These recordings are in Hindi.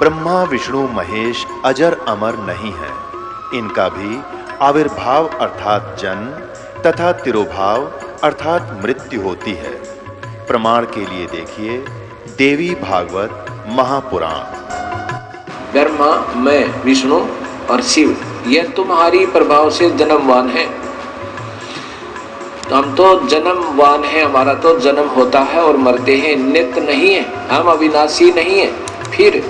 ब्रह्मा विष्णु महेश अजर अमर नहीं है। इनका भी आविर्भाव अर्थात जन्म तथा तिरोभाव अर्थात मृत्यु होती है। प्रमाण के लिए देखिए देवी भागवत महापुराण। ब्रह्मा, मैं, विष्णु और शिव, यह तुम्हारी प्रभाव से जन्मवान है। हम तो जन्मवान है, हमारा तो जन्म होता है और मरते हैं, नित्य नहीं है, हम अविनाशी नहीं है। फिर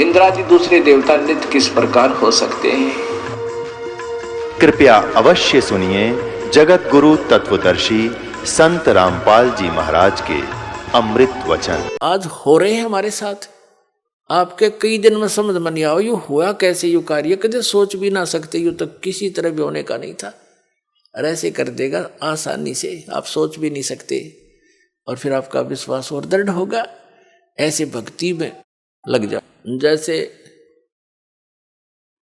इंद्रादि दूसरे देवता नित्य किस प्रकार हो सकते हैं? कृपया अवश्य सुनिए जगत गुरु तत्वदर्शी संत रामपाल जी महाराज के अमृत वचन। आज हो रहे हैं हमारे साथ। आपके कई दिन में समझ में नहीं आओ यू हुआ कैसे, यू कार्य कदे सोच भी ना सकते, यू तो किसी तरह भी होने का नहीं था, और ऐसे कर देगा आसानी से, आप सोच भी नहीं सकते। और फिर आपका विश्वास और दृढ़ होगा। ऐसे भक्ति में लग जाओ। जैसे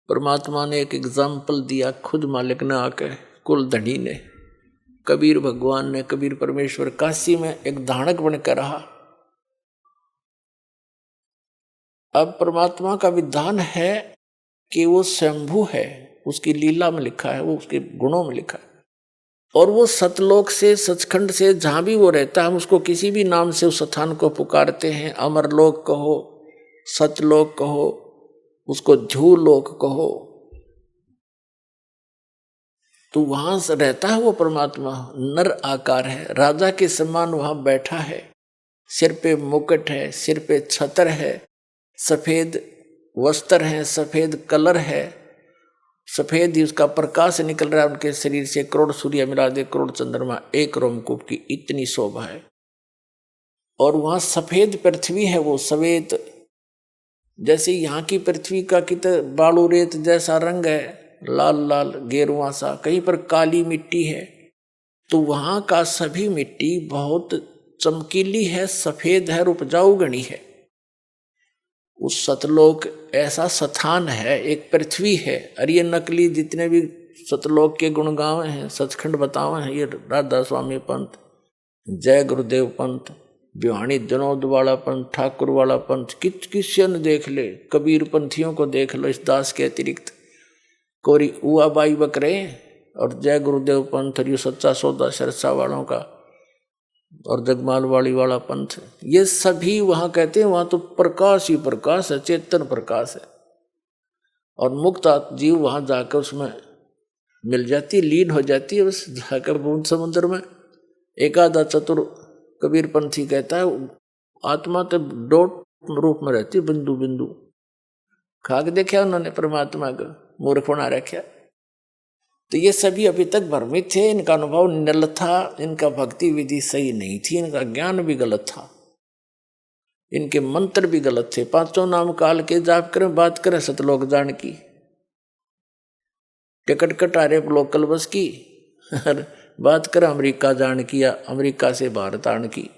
परमात्मा ने एक एग्जाम्पल दिया, खुद मालिक ने आके, कुल धनी ने, कबीर भगवान ने, कबीर परमेश्वर काशी में एक धानक बनकर रहा। अब परमात्मा का विधान है कि वो स्वयंभू है, उसकी लीला में लिखा है, वो उसके गुणों में लिखा है। और वो सतलोक से, सचखंड से, जहां भी वो रहता है, हम उसको किसी भी नाम से उस स्थान को पुकारते हैं। अमरलोक कहो, सतलोक कहो, उसको झूलोक कहो, तो वहां से रहता है वो परमात्मा। नर आकार है, राजा के समान वहां बैठा है, सिर पे मुकुट है, सिर पे छत्र है, सफेद वस्त्र है, सफेद कलर है, सफेद ही उसका प्रकाश निकल रहा है उनके शरीर से। करोड़ सूर्य मिला दे, करोड़ चंद्रमा एक रोमकूप की इतनी शोभा है। और वहां सफेद पृथ्वी है, वो सफेद जैसे यहाँ की पृथ्वी का कितना बालू रेत जैसा रंग है, लाल लाल गेरुआ सा, कहीं पर काली मिट्टी है, तो वहां का सभी मिट्टी बहुत चमकीली है, सफेद है, उपजाऊ गणी है। उस सतलोक ऐसा स्थान है, एक पृथ्वी है। और ये नकली जितने भी सतलोक के गुणगांव हैं, सचखंड बतावे हैं, ये राधा स्वामी पंथ, जय गुरुदेव पंथ, बिहानी जनोद वाला पंथ, ठाकुर वाला पंथ, किसी ने देख ले, कबीर पंथियों को देख लो, इस दास के अतिरिक्त कोरी उआ बाई बकरे, और जय गुरुदेव पंथ, और ये सच्चा सौदा सरसा वालों का, और जगमाल वाली वाला पंथ, ये सभी वहां कहते हैं वहां तो प्रकाश ही प्रकाश है, चेतन प्रकाश है। और मुक्त जीव वहां जाकर उसमें मिल जाती, लीन हो जाती है, बस जाकर बूंद समुद्र में। एक आधा चतुर कबीर पंथी कहता है आत्मा तो डॉट रूप में रहती, बिंदु बिंदु। खाक देखा उन्होंने परमात्मा को, मूर्ख बना रखा। तो ये सभी अभी तक भ्रमित थे, इनका अनुभव निल था, इनका भक्ति विधि सही नहीं थी, इनका ज्ञान भी गलत था, इनके मंत्र भी गलत थे। पांचों नाम काल के जाप करें, बात करें सतलोक जान की, टिकट कटारे लोकल बस की, बात करें अमेरिका जान की या अमेरिका से भारत आने की।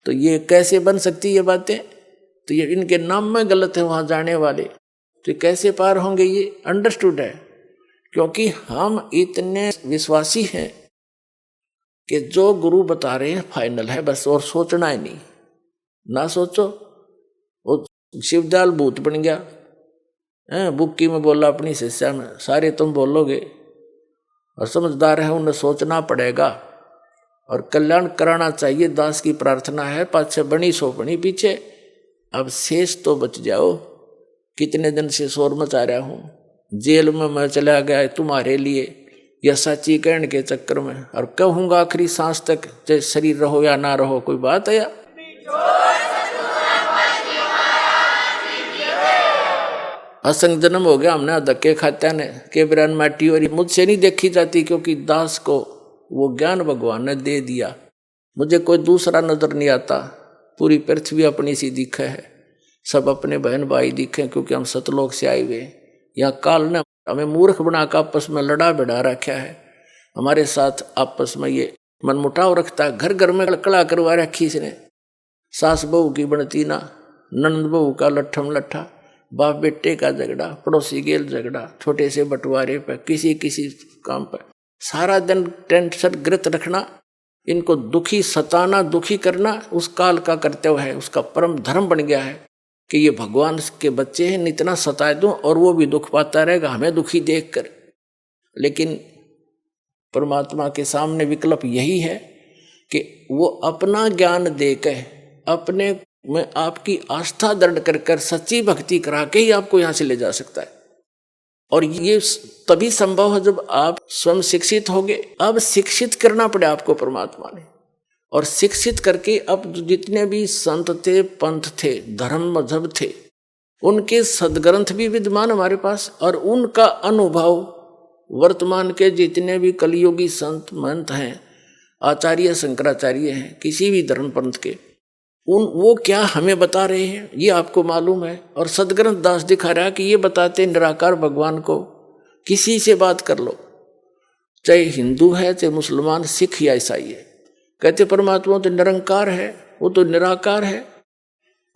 तो ये कैसे बन सकती ये बातें? तो ये इनके नाम में गलत है वहां जाने वाले, तो कैसे पार होंगे? ये अंडरस्टूड है, क्योंकि हम इतने विश्वासी हैं कि जो गुरु बता रहे हैं फाइनल है बस, और सोचना ही नहीं। ना सोचो, वो शिवदयाल भूत बन गया है, बुक्की में बोला अपनी शिष्या में, सारे तुम बोलोगे, और समझदार है उन्हें सोचना पड़ेगा और कल्याण कराना चाहिए। दास की प्रार्थना है, पाछे बनी सो बनी पीछे, अब शेष तो बच जाओ। कितने दिन से शोर मचा रहा हूं, जेल में मैं चला गया तुम्हारे लिए, यह सच्ची कहने के चक्कर में, और कहूंगा आखिरी सांस तक, चाहे शरीर रहो या ना रहो, कोई बात है या? असंग जन्म हो गया हमने धक्के खात्या ने, के बिरान माटी, और मुझसे नहीं देखी जाती, क्योंकि दास को वो ज्ञान भगवान ने दे दिया। मुझे कोई दूसरा नजर नहीं आता, पूरी पृथ्वी अपनी सी दिखे है, सब अपने बहन भाई दिखे, क्योंकि हम सतलोक से आए हुए। यहाँ काल ने हमें मूर्ख बनाकर आपस में लड़ा बिड़ा रखा है, हमारे साथ आपस में ये मनमुटाव रखता है। घर घर में कड़ा करवा रखी इसने, सास बहू की बनती ना, नंद बहू का लट्ठम लट्ठा, बाप बेटे का झगड़ा, पड़ोसी गेल झगड़ा, छोटे से बंटवारे पे, किसी किसी काम पर सारा दिन टेंशन ग्रत रखना। इनको दुखी सताना, दुखी करना उस काल का कर्तव्य है, उसका परम धर्म बन गया है कि ये भगवान के बच्चे हैं, इतना सताए दूं और वो भी दुख पाता रहेगा हमें दुखी देखकर। लेकिन परमात्मा के सामने विकल्प यही है कि वो अपना ज्ञान देकर, अपने में आपकी आस्था दृढ़ कर सच्ची भक्ति करा के ही आपको यहां से ले जा सकता है। और ये तभी संभव है जब आप स्वयं शिक्षित होगे। अब शिक्षित करना पड़े आपको परमात्मा ने, और शिक्षित करके अब जितने भी संत थे, पंथ थे, धर्म मजहब थे, उनके सदग्रंथ भी विद्यमान हमारे पास, और उनका अनुभव वर्तमान के जितने भी कलियुगी संत महंत हैं, आचार्य शंकराचार्य हैं, किसी भी धर्म पंथ के, वो क्या हमें बता रहे हैं ये आपको मालूम है। और सदग्रंथ दास दिखा रहा है कि ये बताते निराकार भगवान को किसी से बात कर लो, चाहे हिंदू है, चाहे मुसलमान, सिख या ईसाई है, कहते परमात्मा तो निरंकार है, वो तो निराकार है,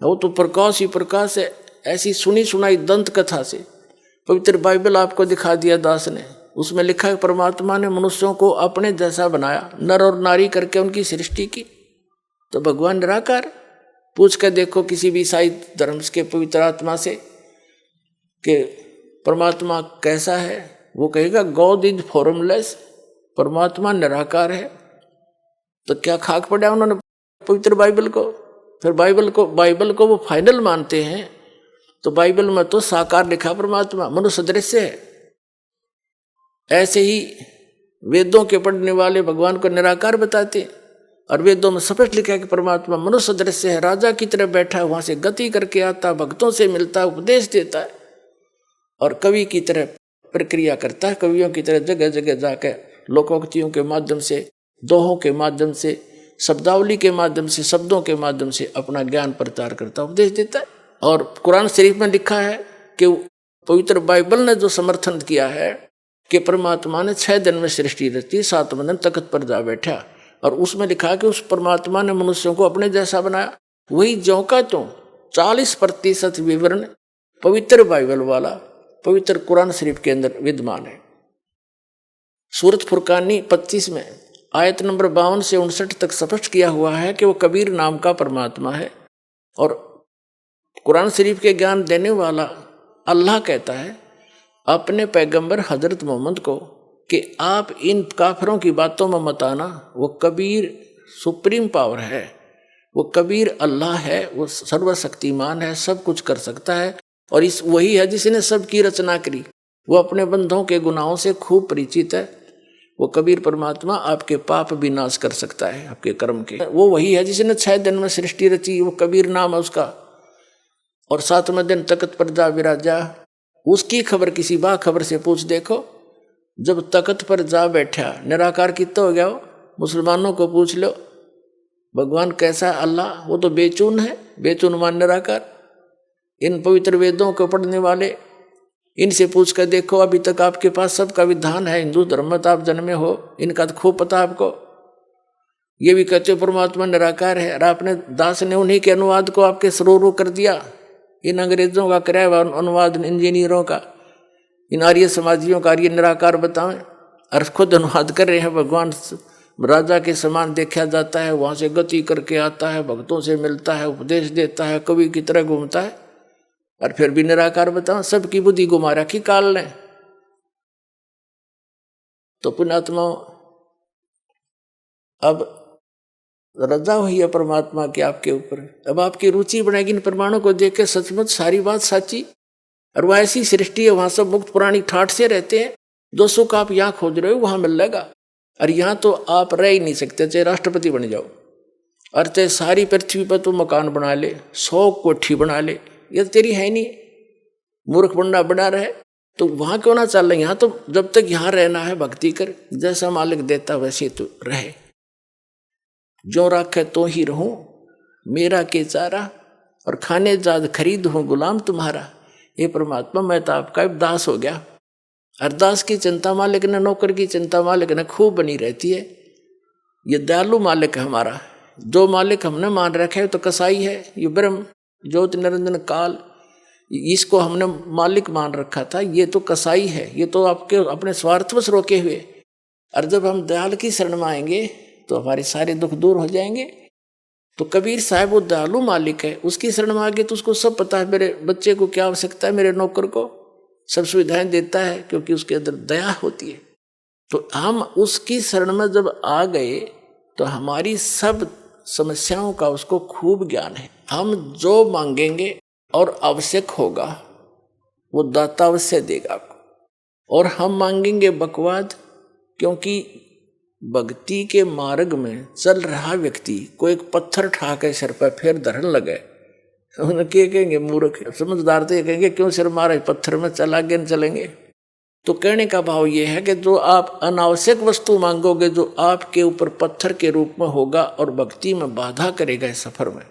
वो तो प्रकाश ही प्रकाश है। ऐसी सुनी सुनाई दंत कथा से पवित्र बाइबल आपको दिखा दिया दास ने, उसमें लिखा है परमात्मा ने मनुष्यों को अपने जैसा बनाया, नर और नारी करके उनकी सृष्टि की, तो भगवान निराकार। पूछ कर देखो किसी भी ईसाई धर्म के पवित्र आत्मा से कि परमात्मा कैसा है, वो कहेगा गॉड इज फॉर्मलेस, परमात्मा निराकार है। तो क्या खाक पड़ा उन्होंने पवित्र बाइबल को। फिर बाइबल को वो फाइनल मानते हैं, तो बाइबल में तो साकार लिखा परमात्मा, मनुष्य दृश्य है। ऐसे ही वेदों के पढ़ने वाले भगवान को निराकार बताते, और वेदों में स्पष्ट लिखा है कि परमात्मा मनुष्य दृश्य है, राजा की तरह बैठा है, वहां से गति करके आता, भक्तों से मिलता है, उपदेश देता है, और कवि की तरह प्रक्रिया करता है, कवियों की तरह जगह जगह जाकर लोकोक्तियों के माध्यम से, दोहों के माध्यम से, शब्दावली के माध्यम से, शब्दों के माध्यम से अपना ज्ञान प्रचार करता, उपदेश देता है। और कुरान शरीफ में लिखा है कि पवित्र बाइबल ने जो समर्थन किया है कि परमात्मा ने 6 दिन में सृष्टि रची, 7वें दिन तख्त पर जा बैठा, और उसमें लिखा है कि उस परमात्मा ने मनुष्यों को अपने जैसा बनाया। वही ज्यों का त्यों 40% विवरण पवित्र बाइबल वाला पवित्र कुरान शरीफ के अंदर विद्यमान है। सूरत फुरकानी 25 में आयत नंबर 52 से 59 तक स्पष्ट किया हुआ है कि वो कबीर नाम का परमात्मा है। और कुरान शरीफ के ज्ञान देने वाला अल्लाह कहता है अपने पैगंबर हजरत मोहम्मद को कि आप इन काफिरों की बातों में मत आना, वो कबीर सुप्रीम पावर है, वो कबीर अल्लाह है, वो सर्वशक्तिमान है, सब कुछ कर सकता है, और इस वही है जिसने सबकी रचना करी, वो अपने बंधों के गुनाहों से खूब परिचित है। वो कबीर परमात्मा आपके पाप भी नाश कर सकता है, आपके कर्म के। वो वही है जिसने 6 दिन में सृष्टि रची, वो कबीर नाम है उसका। और 7वें दिन तख्त पर जा विराजा। उसकी खबर किसी बा खबर से पूछ देखो, जब तख्त पर जा बैठा निराकार कितना हो गया हो। मुसलमानों को पूछ लो भगवान कैसा है अल्लाह, वो तो बेचून है, बेचून मान निराकार। इन पवित्र वेदों को पढ़ने वाले इनसे पूछ कर देखो, अभी तक आपके पास सबका विधान है, हिंदू धर्म में आप जन्मे हो, इनका तो खूब पता आपको। ये भी कहते हो परमात्मा निराकार है, और आपने दास ने उन्हीं के अनुवाद को आपके सरोरू कर दिया। इन अंग्रेजों का कराया हुआ अनुवाद, इंजीनियरों का, इन आर्य समाजियों का आर्य निराकार बताएं, और खुद अनुवाद कर रहे हैं। भगवान राजा के समान देखा जाता है, वहां से गति करके आता है, भक्तों से मिलता है, उपदेश देता है, कवि की तरह घूमता है, और फिर भी निराकार बताओ। सबकी बुद्धि घुमा रखी काल ने। तो पुण्यात्माओं, अब रजा हुई है परमात्मा की आपके ऊपर। अब आपकी रुचि बढ़ेगी इन प्रमाणों को देख के, सचमुच सारी बात सच्ची, और वह ऐसी सृष्टि है, वहां सब मुक्त पुरानी ठाठ से रहते हैं। जो सुख आप यहाँ खोज रहे हो वहां मिल जाएगा, और यहाँ तो आप रह ही नहीं सकते, चाहे राष्ट्रपति बन जाओ, और चाहे सारी पृथ्वी पर तो मकान बना ले, 100 कोठी बना ले, ये तेरी है नहीं। मूर्ख बंडा बना रहे तो वहां क्यों ना चल रहे। यहाँ तो जब तक यहाँ रहना है भक्ति कर, जैसा मालिक देता वैसे तो रहे। जो राखे तो ही रहूं, मेरा के चारा, और खाने जाद खरीद हूं गुलाम तुम्हारा। ये परमात्मा मैं तो आपका दास हो गया। अरदास की चिंता मालिक ने, नौकर की चिंता मालिक ने खूब बनी रहती है। ये दयालु मालिक है हमारा। जो मालिक हमने मान रखे तो कसाई है, ये ब्रह्म ज्योति निरंजन काल, इसको हमने मालिक मान रखा था, ये तो कसाई है, ये तो आपके अपने स्वार्थवश रोके हुए। और जब हम दयाल की शरण में आएंगे तो हमारे सारे दुख दूर हो जाएंगे। तो कबीर साहब वो दयालु मालिक है, उसकी शरण में आगे तो उसको सब पता है, मेरे बच्चे को क्या आवश्यकता है, मेरे नौकर को सब सुविधाएं देता है, क्योंकि उसके अंदर दया होती है। तो हम उसकी शरण में जब आ गए तो हमारी सब समस्याओं का उसको खूब ज्ञान है। हम जो मांगेंगे और आवश्यक होगा वो दाता अवश्य देगा आपको। और हम मांगेंगे बकवाद, क्योंकि भक्ति के मार्ग में चल रहा व्यक्ति को एक पत्थर ठा के सिर पर फिर धरन लगे, उन्हें क्या कहेंगे, मूर्ख। समझदार तो ये कहेंगे क्यों सिर मारे, पत्थर में चल आगे न चलेंगे। तो कहने का भाव ये है कि जो आप अनावश्यक वस्तु मांगोगे, जो आपके ऊपर पत्थर के रूप में होगा और भक्ति में बाधा करेगा इस सफर में,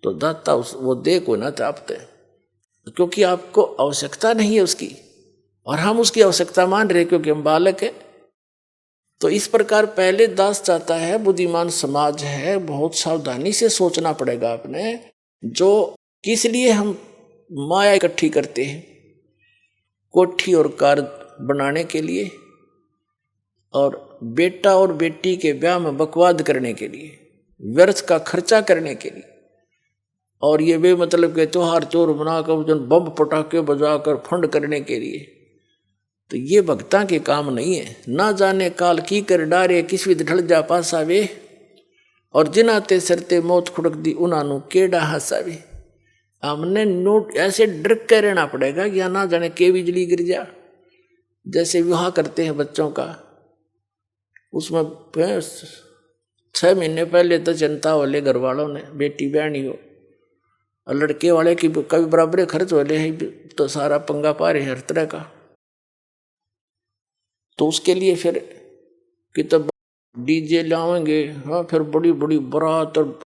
तो दाता वो दे को ना चाहते, क्योंकि आपको आवश्यकता नहीं है उसकी, और हम उसकी आवश्यकता मान रहे क्योंकि हम बालक है। तो इस प्रकार पहले दास चाहता है, बुद्धिमान समाज है, बहुत सावधानी से सोचना पड़ेगा आपने, जो किस लिए हम माया इकट्ठी करते हैं, कोठी और कार बनाने के लिए, और बेटा और बेटी के ब्याह में बकवाद करने के लिए, व्यर्थ का खर्चा करने के लिए, और ये वे मतलब के त्योहार चोर बनाकर बम पटाखे बजाकर फंड करने के लिए। तो ये भक्ता के काम नहीं है। ना जाने काल की कर डारे, किस विध ढल जा पासावे, और जिनाते सरते मौत खुड़क दी उनानु केड़ा हंसावे। हमने नोट ऐसे डर के रहना पड़ेगा कि ना जाने के बिजली गिर जा। जैसे विवाह करते हैं बच्चों का, उसमें 6 महीने पहले तो जनता वाले घर वालों ने बेटी बहनी हो, और लड़के वाले की कभी बराबर खर्च वाले हैं, तो सारा पंगा पा रहे हर तरह का। तो उसके लिए फिर कितब डीजे लाएंगे, हाँ, फिर बड़ी बड़ी बारात, और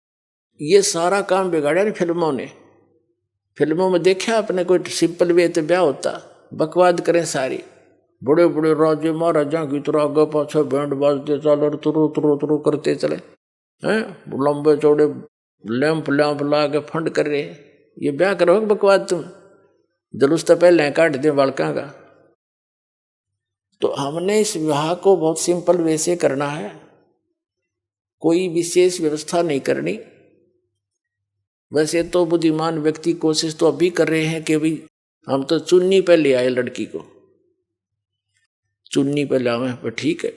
ये सारा काम बिगाड़ा नहीं फिल्मों ने। फिल्मों में देखा आपने कोई सिंपल वे तो ब्याह होता, बकवाद करें सारी, बड़े बड़े राजे महाराजा की तरह आगे पाछे बैंड बाजते चलो, तुरु तुरु तुरु करते चले हैं, लंबे चौड़े लैंप लैंप ला के फंड कर रहे। ये ब्याह करो बकवाद, तुम जुलूस तो पहले काट दे बालका का। तो हमने इस विवाह को बहुत सिंपल वे से करना है, कोई विशेष व्यवस्था नहीं करनी। वैसे तो बुद्धिमान व्यक्ति कोशिश तो अभी कर रहे हैं कि भाई हम तो चुन्नी पे ले आए, लड़की को चुन्नी पे ले आए, पर ठीक है,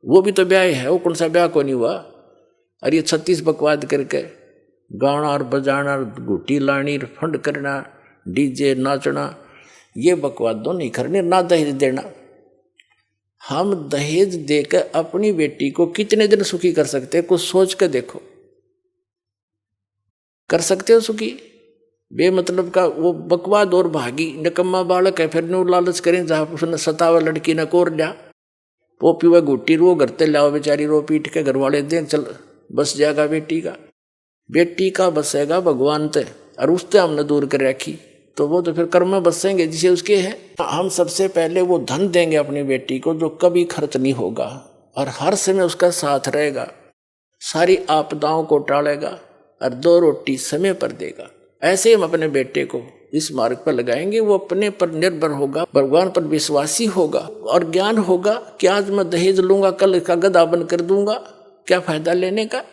वो भी तो ब्याह है, वो कौन सा ब्याह को नहीं हुआ। और ये 36 बकवाद करके गाना और बजाना, घुटी लानी, फंड करना, डीजे नाचना, ये बकवाद तो नहीं करनी। ना दहेज देना, हम दहेज देकर अपनी बेटी को कितने दिन सुखी कर सकते हैं, कुछ सोच कर देखो। कर सकते हो सुखी? बेमतलब का वो बकवाद और भागी निकम्मा बालक है, फिर नो लालच करें जहाँ उसने सतावा लड़की ने कोर लिया, वो पीवा घुट्टी रो करते लाओ, बेचारी रो पीट के घर वाले दें, चल बस जाएगा बेटी का बसेगा भगवान ते, और उससे हमने दूर कर रखी, तो वो तो फिर कर्म में बसेंगे जिसे उसके हैं। हम सबसे पहले वो धन देंगे अपनी बेटी को जो कभी खर्च नहीं होगा, और हर समय उसका साथ रहेगा, सारी आपदाओं को टालेगा, और 2 रोटी समय पर देगा। ऐसे हम अपने बेटे को इस मार्ग पर लगाएंगे, वो अपने पर निर्भर होगा, भगवान पर विश्वासी होगा, और ज्ञान होगा कि आज मैं दहेज लूंगा, कल इसका गधा बन कर दूंगा, क्या फायदा लेने का।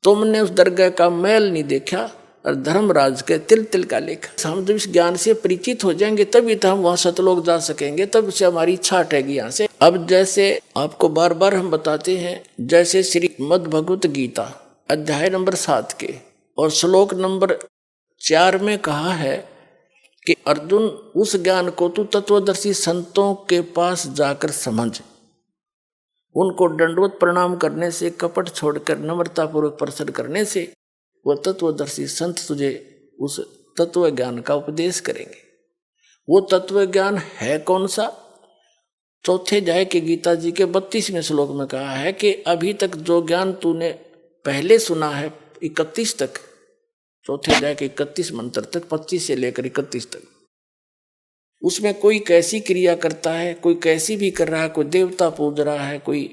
तुमने उस दरगाह का मैल नहीं देखा, और धर्मराज के तिल तिल का लेखा। हम जब इस ज्ञान से परिचित हो जाएंगे तभी तो हम वहां सतलोक जा सकेंगे, तब से हमारी इच्छा हटेगी यहाँ से। अब जैसे आपको बार बार हम बताते हैं, जैसे श्रीमद् भगवत गीता अध्याय नंबर 7 के और श्लोक नंबर 4 में कहा है कि अर्जुन, उस ज्ञान को तू तत्वदर्शी संतों के पास जाकर समझ, उनको दंडवत प्रणाम करने से, कपट छोड़कर नम्रतापूर्वक प्रश्न करने से वो तत्वदर्शी संत तुझे उस तत्व ज्ञान का उपदेश करेंगे। वो तत्व ज्ञान है कौन सा? चौथे अध्याय के गीता जी के 32वें श्लोक में कहा है कि अभी तक जो ज्ञान तूने पहले सुना है 31 तक, चौथे अध्याय के 31 मंत्र तक, 25 से लेकर 31 तक, उसमें कोई कैसी क्रिया करता है, कोई कैसी भी कर रहा है, कोई देवता पूज रहा है, कोई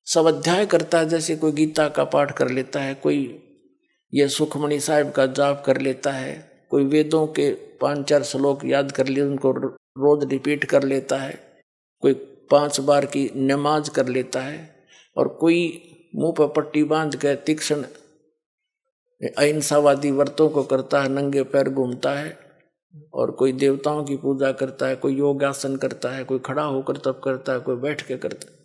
स्वाध्याय करता है, जैसे कोई गीता का पाठ कर लेता है, कोई ये सुखमणि साहिब का जाप कर लेता है, कोई वेदों के 5-4 श्लोक याद कर लिए उनको रोज रिपीट कर लेता है, कोई 5 बार की नमाज कर लेता है, और कोई मुंह पर पट्टी बांध के तीक्ष्ण अहिंसावादी व्रतों को करता है, नंगे पैर घूमता है, और कोई देवताओं की पूजा करता है, कोई योगासन करता है, कोई खड़ा होकर तप करता है, कोई बैठ के करता है।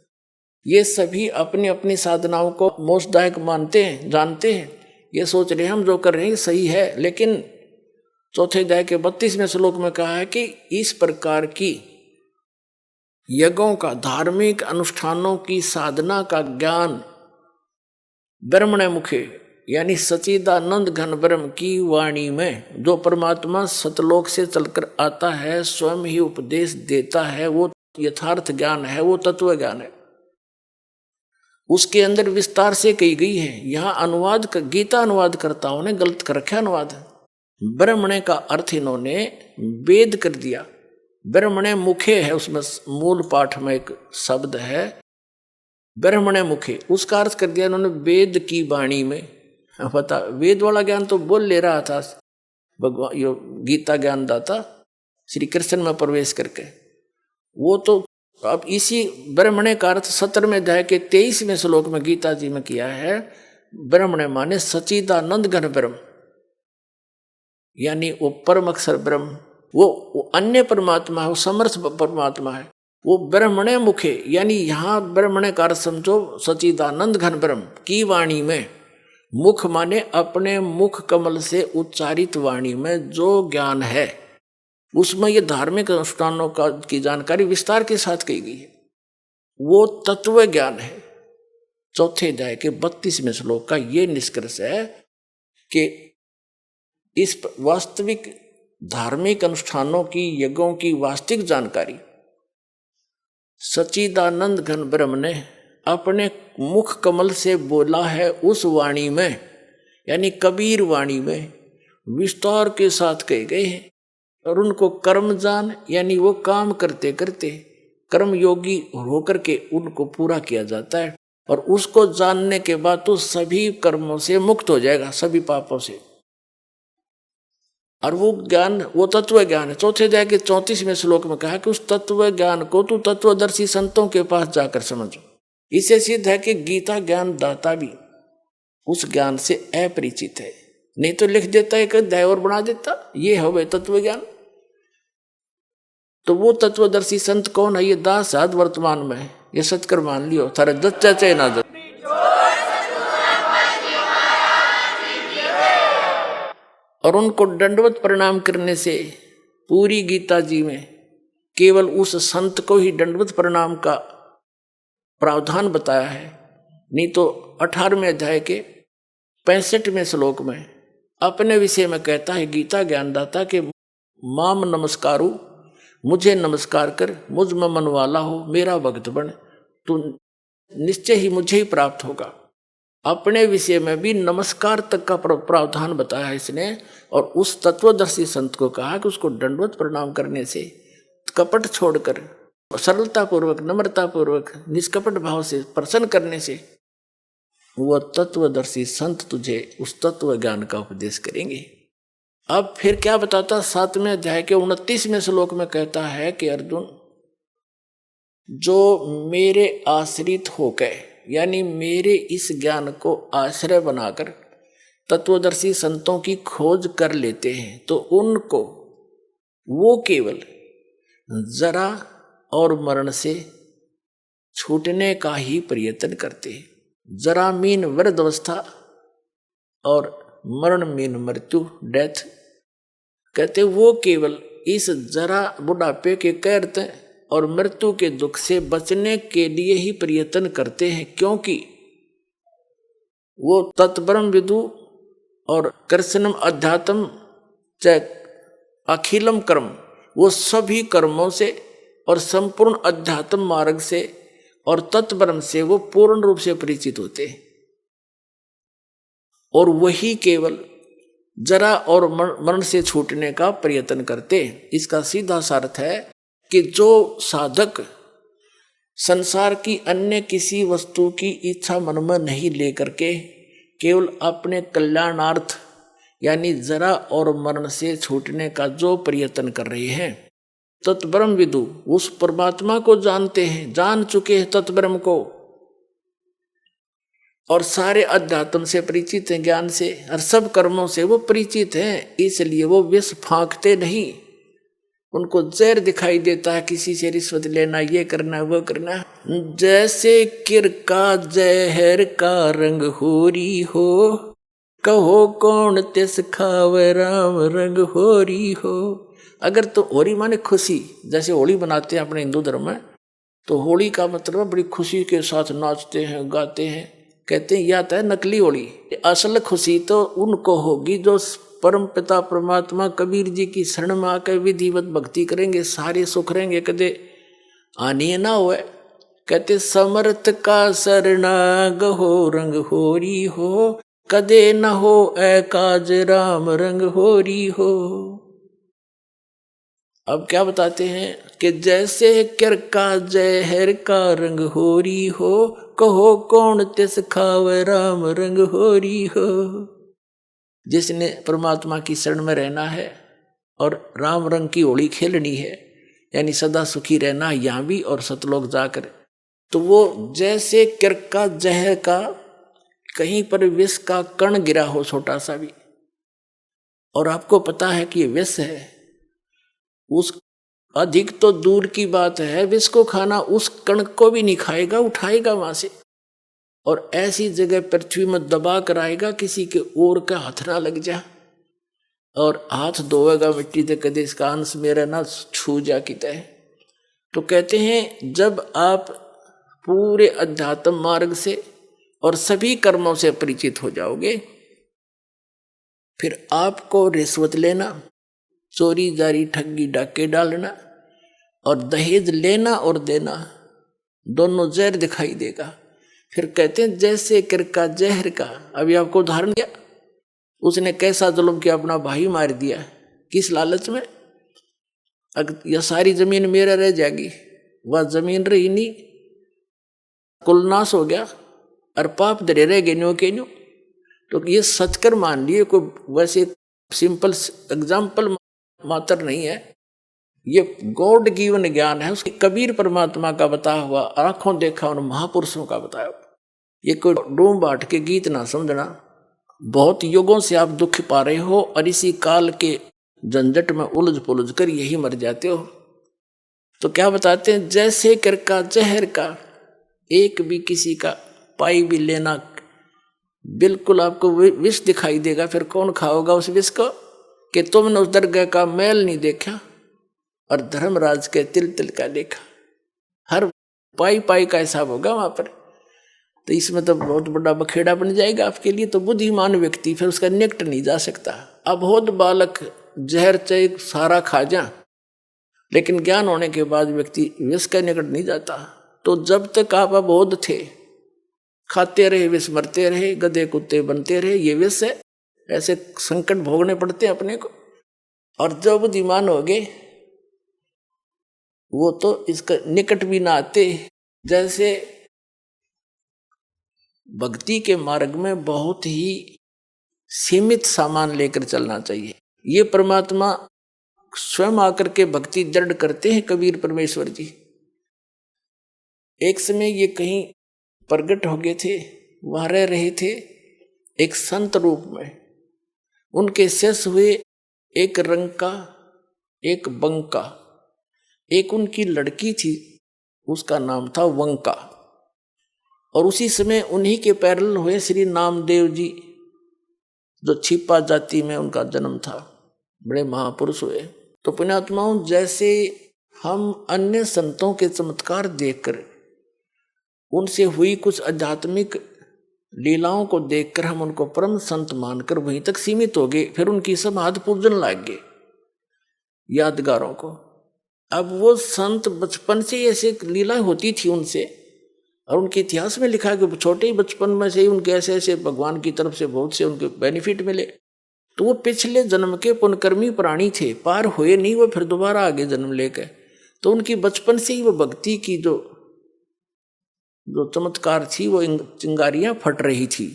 ये सभी अपनी अपनी साधनाओं को मोक्षदायक मानते हैं, जानते हैं, ये सोच रहे हैं हम जो कर रहे हैं सही है। लेकिन चौथे अध्याय के 32वें श्लोक में कहा है कि इस प्रकार की यज्ञों का, धार्मिक अनुष्ठानों की साधना का ज्ञान ब्रह्मणे मुखे यानी सच्चिदानंद घन ब्रह्म की वाणी में जो परमात्मा सतलोक से चलकर आता है, स्वयं ही उपदेश देता है, वो यथार्थ ज्ञान है, वो तत्व ज्ञान है। उसके अंदर विस्तार से कही गई है। यहाँ अनुवाद, गीता अनुवादकर्ताओं ने गलत कर रखा अनुवाद। ब्रह्मणे का अर्थ इन्होंने वेद कर दिया। ब्रह्मणे मुखे है, उसमें मूल पाठ में एक शब्द है ब्रह्मणे मुखे, उसका अर्थ कर दिया इन्होंने वेद की वाणी में। पता, वेद वाला ज्ञान तो बोल ले रहा था भगवान, यो गीता ज्ञान दाता श्री कृष्ण में प्रवेश करके, वो तो अब इसी ब्रह्मणे का अर्थ 17वें अध्याय के 23वें श्लोक में गीता जी में किया है। ब्रह्मणे माने सच्चिदानंद घन ब्रह्म, यानी वो परम अक्षर ब्रह्म, वो अन्य परमात्मा है, वो समर्थ परमात्मा है। वो ब्रह्मणे मुखे यानी यहाँ ब्रह्मणे का अर्थ समझो सच्चिदानंद घन ब्रह्म की वाणी में। मुख माने अपने मुख कमल से उच्चारित वाणी में जो ज्ञान है, उसमें ये धार्मिक अनुष्ठानों का की जानकारी विस्तार के साथ कही गई है, वो तत्व ज्ञान है। चौथे अध्याय के 32वें श्लोक का ये निष्कर्ष है कि इस वास्तविक धार्मिक अनुष्ठानों की, यज्ञों की वास्तविक जानकारी सच्चिदानंद घन ब्रह्म ने अपने मुख कमल से बोला है उस वाणी में, यानी कबीर वाणी में विस्तार के साथ कहे गए हैं। और उनको कर्म जान यानी वो काम करते करते कर्म योगी होकर के उनको पूरा किया जाता है, और उसको जानने के बाद तो सभी कर्मों से मुक्त हो जाएगा, सभी पापों से। और वो ज्ञान, वो तत्व ज्ञान है। चौथे अध्याय के 34वें श्लोक में कहा कि उस तत्व ज्ञान को तू तत्वदर्शी संतों के पास जाकर समझो। इससे सिद्ध है कि गीता ज्ञान दाता भी उस ज्ञान से अपरिचित है, नहीं तो लिख देता एक अध्याय और बना देता, ये हो गए तत्व ज्ञान। तो वो तत्वदर्शी संत कौन है? ये दास आद वर्तमान में, ये सचकर मान लियो, थारे दच्चा चाहे ना दच। और उनको दंडवत प्रणाम करने से पूरी गीता जी में केवल उस संत को ही दंडवत प्रणाम का प्रावधान बताया है, नहीं तो 18वें अध्याय के 65वें श्लोक में अपने विषय में कहता है गीता ज्ञानदाता के माम नमस्कारु, मुझे नमस्कार कर, मुझ में मन वाला हो, मेरा भक्त बन, तू निश्चय ही मुझे ही प्राप्त होगा। अपने विषय में भी नमस्कार तक का प्रावधान बताया है इसने। और उस तत्वदर्शी संत को कहा कि उसको दंडवत प्रणाम करने से, कपट छोड़कर सरलता पूर्वक, नम्रता पूर्वक, निष्कपट भाव से प्रसन्न करने से वह तत्वदर्शी संत तुझे उस तत्व ज्ञान का उपदेश करेंगे। अब फिर क्या बताता, 7वें अध्याय के 29वें श्लोक में कहता है कि अर्जुन, जो मेरे आश्रित होकर यानी मेरे इस ज्ञान को आश्रय बनाकर तत्वदर्शी संतों की खोज कर लेते हैं, तो उनको वो केवल जरा और मरण से छूटने का ही प्रयत्न करते हैं। जरा मीन वृद्ध अवस्था और मरण मीन मृत्यु, डेथ। कहते वो केवल इस जरा बुढ़ापे के कैद और मृत्यु के दुख से बचने के लिए ही प्रयत्न करते हैं, क्योंकि वो तत्ब्रह्म विदु और कृष्णम अध्यात्म च अखिलम कर्म, वो सभी कर्मों से और संपूर्ण अध्यात्म मार्ग से और तत्ब्रह्म से वो पूर्ण रूप से परिचित होते हैं। और वही केवल जरा और मरण से छूटने का प्रयत्न करते हैं। इसका सीधा सा अर्थ है कि जो साधक संसार की अन्य किसी वस्तु की इच्छा मन में नहीं लेकर के केवल अपने कल्याणार्थ यानी जरा और मरण से छूटने का जो प्रयत्न कर रहे हैं, तत्ब्रह्म विदु उस परमात्मा को जानते हैं, जान चुके हैं तत्ब्रह्म को, और सारे अध्यात्म से परिचित हैं, ज्ञान से और सब कर्मों से वो परिचित हैं, इसलिए वो विष फांकते नहीं। उनको जहर दिखाई देता है, किसी से रिश्वत लेना, ये करना वो करना। जैसे किर का जहर का रंग होरी हो, कहो कौन तिस खावे राम रंग होरी हो। अगर तो होरी माने खुशी, जैसे होली बनाते हैं अपने हिंदू धर्म में, तो होली का मतलब बड़ी खुशी के साथ नाचते हैं, गाते हैं। कहते हैं यह तो है नकली होली, असल खुशी तो उनको होगी जो परम पिता परमात्मा कबीर जी की शरण में आकर विधिवत भक्ति करेंगे, सारे सुख रहेंगे, कदे आनी ना हुए। कहते समर्थ का शरणाग हो रंग होरी हो, कदे न हो काज राम रंग होरी हो। अब क्या बताते हैं कि जैसे किर का जहर का रंग होरी हो, कहो कौन तिस खावे राम रंग होरी हो। जिसने परमात्मा की शरण में रहना है और राम रंग की होली खेलनी है, यानी सदा सुखी रहना यहाँ भी और सतलोक जाकर, तो वो जैसे किर का जहर का, कहीं पर विष का कण गिरा हो छोटा सा भी, और आपको पता है कि ये विष है, उस अधिक तो दूर की बात है, विष को खाना उस कण को भी नहीं खाएगा, उठाएगा वहां से और ऐसी जगह पृथ्वी में दबा कर आएगा किसी के ओर का हाथ ना लग जा, और हाथ धोएगा मिट्टी से, कदे इसका अंश मेरा ना छू जा किता है। तो कहते हैं जब आप पूरे अध्यात्म मार्ग से और सभी कर्मों से परिचित हो जाओगे, फिर आपको रिश्वत लेना, चोरी जारी ठगी डाके डालना और दहेज लेना और देना दोनों जहर दिखाई देगा। फिर कहते हैं जैसे किर का जहर का, अभी आपको उदाहरण दिया, उसने कैसा जुल्म किया, अपना भाई मार दिया, किस लालच में, यह सारी जमीन मेरा रह जाएगी, वह जमीन रही नहीं, कुल नाश हो गया और पाप धरे रह गए न्यो के न्यो। तो ये सचकर मान लिए, कोई वैसे सिंपल एग्जाम्पल मात्र नहीं है, ये गॉड गिवन ज्ञान है, उसके कबीर परमात्मा का बताया हुआ, आंखों देखा उन महापुरुषों का बताया। ये कोई डूम बाट के गीत ना समझना। बहुत युगों से आप दुख पा रहे हो और इसी काल के झंझट में उलझ पुलझ कर यही मर जाते हो। तो क्या बताते हैं, जैसे किर का जहर का, एक भी किसी का पाई भी लेना, बिल्कुल आपको विष दिखाई देगा। फिर कौन खाओगा उस विष को, कि तुमने उस दरगाह का मैल नहीं देखा और धर्मराज के तिल तिल का देखा। हर पाई पाई का हिसाब होगा वहां पर। तो इसमें तो बहुत बड़ा बखेड़ा बन जाएगा आपके लिए। तो बुद्धिमान व्यक्ति फिर उसका निकट नहीं जा सकता। अबोध बालक जहर चाहे सारा खा जा, लेकिन ज्ञान होने के बाद व्यक्ति विष के निकट नहीं जाता। तो जब तक आप अबोध थे, खाते रहे विष, मरते रहे, गधे कुत्ते बनते रहे, ये विष है। ऐसे संकट भोगने पड़ते हैं अपने को। और जब बुद्धिमान हो गए वो तो इसका निकट भी ना आते। जैसे भक्ति के मार्ग में बहुत ही सीमित सामान लेकर चलना चाहिए। ये परमात्मा स्वयं आकर के भक्ति दृढ़ करते हैं कबीर परमेश्वर जी। एक समय ये कहीं प्रकट हो गए थे, वहां रह रहे थे एक संत रूप में। उनके शिष्य हुए एक रंग का, एक बंका, एक उनकी लड़की थी, उसका नाम था वंका। और उसी समय उन्हीं के पैरल हुए श्री नामदेव जी, जो छिपा जाति में उनका जन्म था, बड़े महापुरुष हुए। तो पुण्यात्माओं, जैसे हम अन्य संतों के चमत्कार देखकर, उनसे हुई कुछ आध्यात्मिक लीलाओं को देखकर हम उनको परम संत मानकर वहीं तक सीमित हो गए, फिर उनकी समाधि पूजन लग गए यादगारों को। अब वो संत बचपन से ऐसे लीला होती थी उनसे, और उनके इतिहास में लिखा कि छोटे ही बचपन में से ही उनके ऐसे ऐसे भगवान की तरफ से बहुत से उनके बेनिफिट मिले। तो वो पिछले जन्म के पुण्यकर्मी प्राणी थे, पार हुए नहीं, वो फिर दोबारा आगे जन्म लेकर। तो उनकी बचपन से ही वो भक्ति की जो चमत्कार थी, वो चिंगारियां फट रही थी।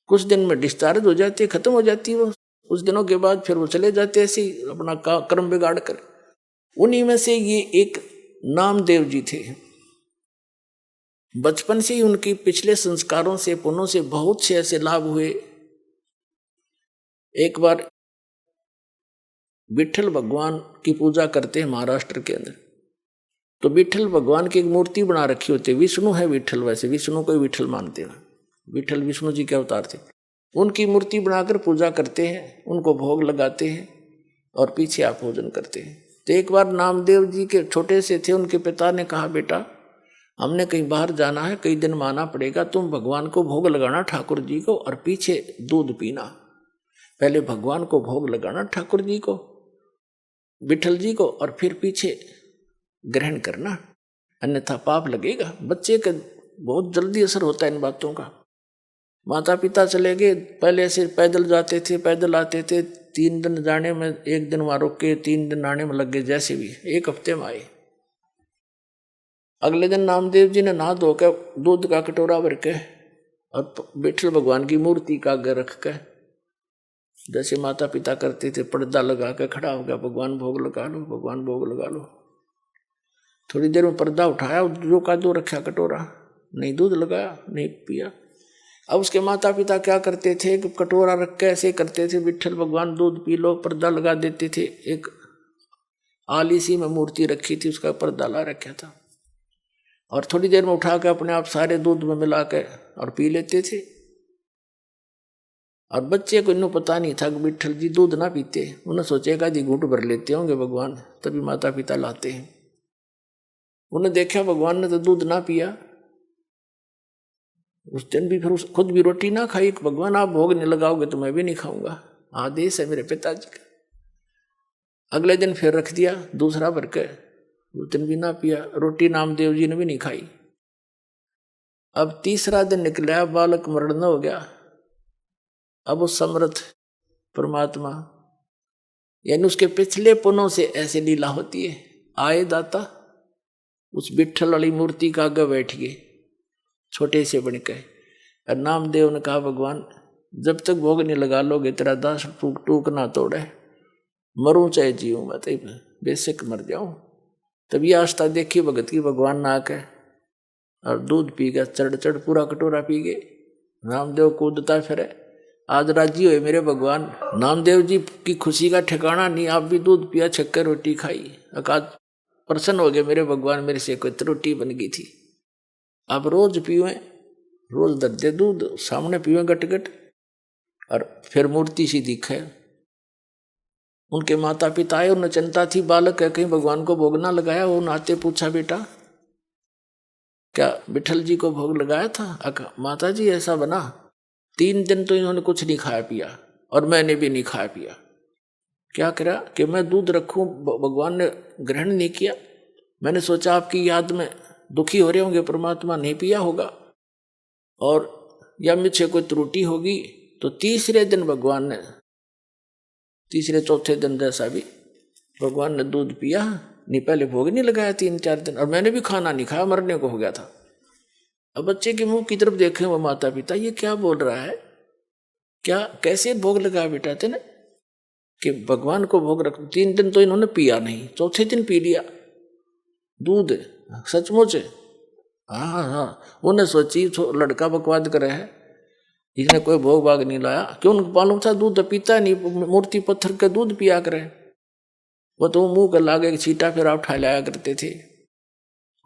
कुछ दिन में डिस्चार्ज हो जाती, खत्म हो जाती वो। कुछ दिनों के बाद फिर वो चले जाते ऐसे अपना कर्म बिगाड़ कर। उन्हीं में से ये एक नामदेव जी थे। बचपन से ही उनकी पिछले संस्कारों से, पुण्यों से बहुत से ऐसे लाभ हुए। एक बार विठल भगवान की पूजा करते हैं महाराष्ट्र के अंदर, तो विठल भगवान की एक मूर्ति बना रखी होती है। विष्णु है विठल, वैसे विष्णु को ही विठल मानते हैं, विठल विष्णु जी के अवतार थे। उनकी मूर्ति बनाकर पूजा करते हैं, उनको भोग लगाते हैं और पीछे आप भोजन करते हैं। तो एक बार नामदेव जी के छोटे से थे, उनके पिता ने कहा, बेटा हमने कहीं बाहर जाना है, कई दिन माना पड़ेगा, तुम भगवान को भोग लगाना ठाकुर जी को और पीछे दूध पीना। पहले भगवान को भोग लगाना ठाकुर जी को, विठल जी को, और फिर पीछे ग्रहण करना, अन्यथा पाप लगेगा। बच्चे का बहुत जल्दी असर होता है इन बातों का। माता पिता चले गए, पहले से पैदल जाते थे, पैदल आते थे, 3 दिन जाने में, 1 दिन वहां रुक के 3 दिन आने में लग गए, जैसे भी 1 हफ्ते में आए। अगले दिन नामदेव जी ने नहा धोकर दूध का कटोरा भर के और विठल भगवान की मूर्ति का आगे रख के, जैसे माता पिता करते थे, पर्दा लगा के खड़ा हो गया, भगवान भोग लगा लो, भगवान भोग लगा लो। थोड़ी देर में पर्दा उठाया, जो का दो रखा कटोरा, नहीं दूध लगाया, नहीं पिया। अब उसके माता पिता क्या करते थे, कटोरा रख के ऐसे करते थे, विठल भगवान दूध पी लो, पर्दा लगा देते थे। एक आली सी में मूर्ति रखी थी, उसका पर्दा ला रखा था, और थोड़ी देर में उठा के अपने आप सारे दूध में मिला के और पी लेते थे। और बच्चे को इन्हों पता नहीं था कि विठल जी दूध ना पीते, उन्हें सोचेगा जी घूंट भर लेते होंगे भगवान, तभी माता पिता लाते हैं। उन्हें देखा भगवान ने तो दूध ना पिया, उस दिन भी फिर खुद भी रोटी ना खाई। भगवान आप भोग नहीं लगाओगे तो मैं भी नहीं खाऊंगा, आदेश है मेरे पिताजी का। अगले दिन फिर रख दिया दूसरा भर के, उस दिन भी ना पिया, रोटी नामदेव जी ने भी नहीं खाई। अब तीसरा दिन निकला, बालक मरण हो गया। अब वो समर्थ परमात्मा, यानी उसके पिछले पुण्यों से ऐसे लीला होती है। आए दाता उस विठल वाली मूर्ति का आगे बैठ गए, छोटे से बन के, और नामदेव ने कहा, भगवान जब तक भोग नहीं लगा लोगे तेरा दास टूक टूक ना तोड़े, मरूं चाहे जीऊं, मैं तो बेशक मर जाऊं। तभी आस्था देखी भगत की, भगवान ना आके और दूध पी गया, चढ़ चढ़ पूरा कटोरा पी गए। नामदेव कूदता फिरे, आज राजी हुए मेरे भगवान। नामदेव जी की खुशी का ठिकाना नहीं, आप भी दूध पिया, छक्कर रोटी खाई, आज प्रसन्न हो गए मेरे भगवान, मेरे से कोई रोटी बन गई थी। अब रोज पीवे, रोज दर्दे दूध सामने पीवे गट गट, और फिर मूर्ति सी दिखे। उनके माता पिता आए, उन्हें चिंता थी, बालक है कहीं भगवान को भोग ना लगाया। वो नाते पूछा, बेटा क्या विठल जी को भोग लगाया था? माता जी ऐसा बना, 3 दिन तो इन्होंने कुछ नहीं खाया पिया, और मैंने भी नहीं खाया पिया। क्या करा कि मैं दूध रखूं, भगवान ने ग्रहण नहीं किया। मैंने सोचा आपकी याद में दुखी हो रहे होंगे परमात्मा, नहीं पिया होगा, और या मुझसे कोई त्रुटि होगी। तो तीसरे दिन भगवान ने, तीसरे चौथे दिन जैसा भी भगवान ने दूध पिया, नहीं पहले भोग नहीं लगाया 3-4 दिन, और मैंने भी खाना नहीं खाया, मरने को हो गया था। अब बच्चे के मुंह की तरफ देखे वो माता पिता, ये क्या बोल रहा है, क्या कैसे भोग लगाया बेटा तेने, कि भगवान को भोग रख। 3 दिन तो इन्होंने पिया नहीं, चौथे दिन पी लिया दूध, सचमुच। हाँ, उन्हें सोची लड़का बकवाद करे है, इसने कोई भोग भाग नहीं लाया। क्यों मालूम था दूध पीता नहीं, मूर्ति पत्थर के दूध पिया करे। वो तो मुंह के लागे छीटा फिर आप उठा लाया करते थे।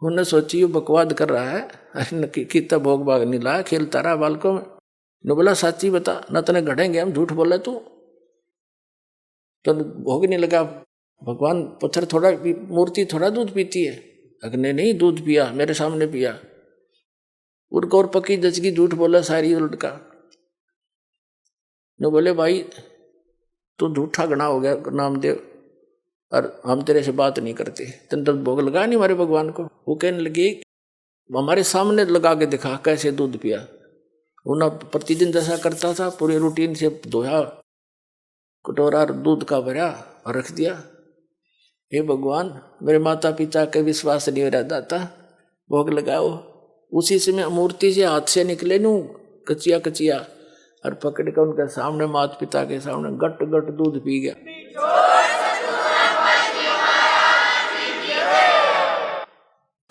उन्हें सोची वो बकवाद कर रहा है, कितना भोग भाग नहीं लाया, खेलता रहा बालकों में। ने बोला साची बता, न तने घड़ेंगे हम, झूठ बोला तू तो भोग नहीं लगा। भगवान पत्थर थोड़ा, मूर्ति थोड़ा दूध पीती है। अग्नि नहीं दूध पिया, मेरे सामने पिया। उनको और पक्की दचगी झूठ बोला सारी उलट का। ने बोले भाई तू झूठा गणा हो गया नामदेव, और हम तेरे से बात नहीं करते, तेने तो भोग लगा नहीं हमारे भगवान को। वो कहने लगी हमारे सामने लगा के दिखा कैसे दूध पिया। उन्हें प्रतिदिन जैसा करता था, पूरे रूटीन से धोया, कटोरा दूध का भरा और रख दिया। हे भगवान मेरे माता पिता के विश्वास नहीं हो रहा दाता, भोग लगाओ। उसी समय मूर्ति से हाथ से निकले नू कचिया कचिया, और पकड़ कर उनके सामने माता पिता के सामने गट गट दूध पी गया।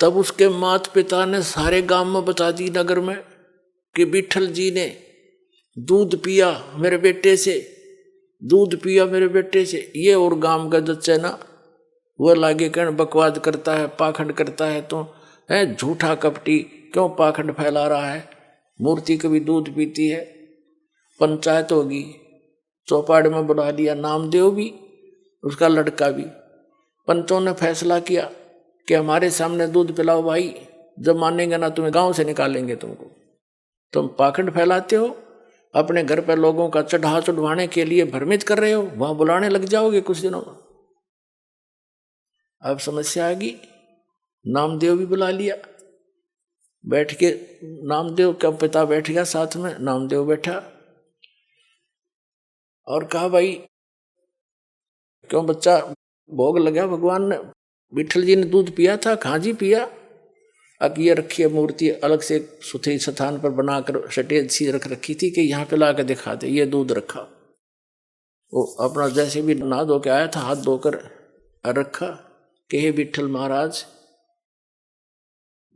तब उसके माता पिता ने सारे गांव में बता दी, नगर में, कि विठल जी ने दूध पिया मेरे बेटे से, दूध पिया मेरे बेटे से। ये और गांव का जच्चा ना वो लागे कहने बकवाद करता है, पाखंड करता है, तो है झूठा कपटी, क्यों पाखंड फैला रहा है, मूर्ति कभी दूध पीती है। पंचायत होगी, चौपाड़ में बुला लिया नामदेव भी, उसका लड़का भी। पंचों ने फैसला किया कि हमारे सामने दूध पिलाओ भाई, जब मानेंगे ना तुम्हें गांव से निकालेंगे तुमको। तुम पाखंड फैलाते हो, अपने घर पर लोगों का चढ़ा चढ़वाने के लिए भ्रमित कर रहे हो, वहां बुलाने लग जाओगे कुछ दिनों में। अब समस्या आ गई, नामदेव भी बुला लिया। बैठ के नामदेव का पिता बैठ गया साथ में, नामदेव बैठा और कहा भाई क्यों बच्चा, भोग लगा भगवान ने, विठल जी ने दूध पिया था, कहाँ जी पिया। अब ये रखी है मूर्ति अलग से सुथरी स्थान पर बनाकर सटेज सी रख रखी थी कि यहाँ पे ला के दिखा दे, ये दूध रखा। वो अपना जैसे भी नहा धो के आया था, हाथ धोकर रखा कि हे विठल महाराज,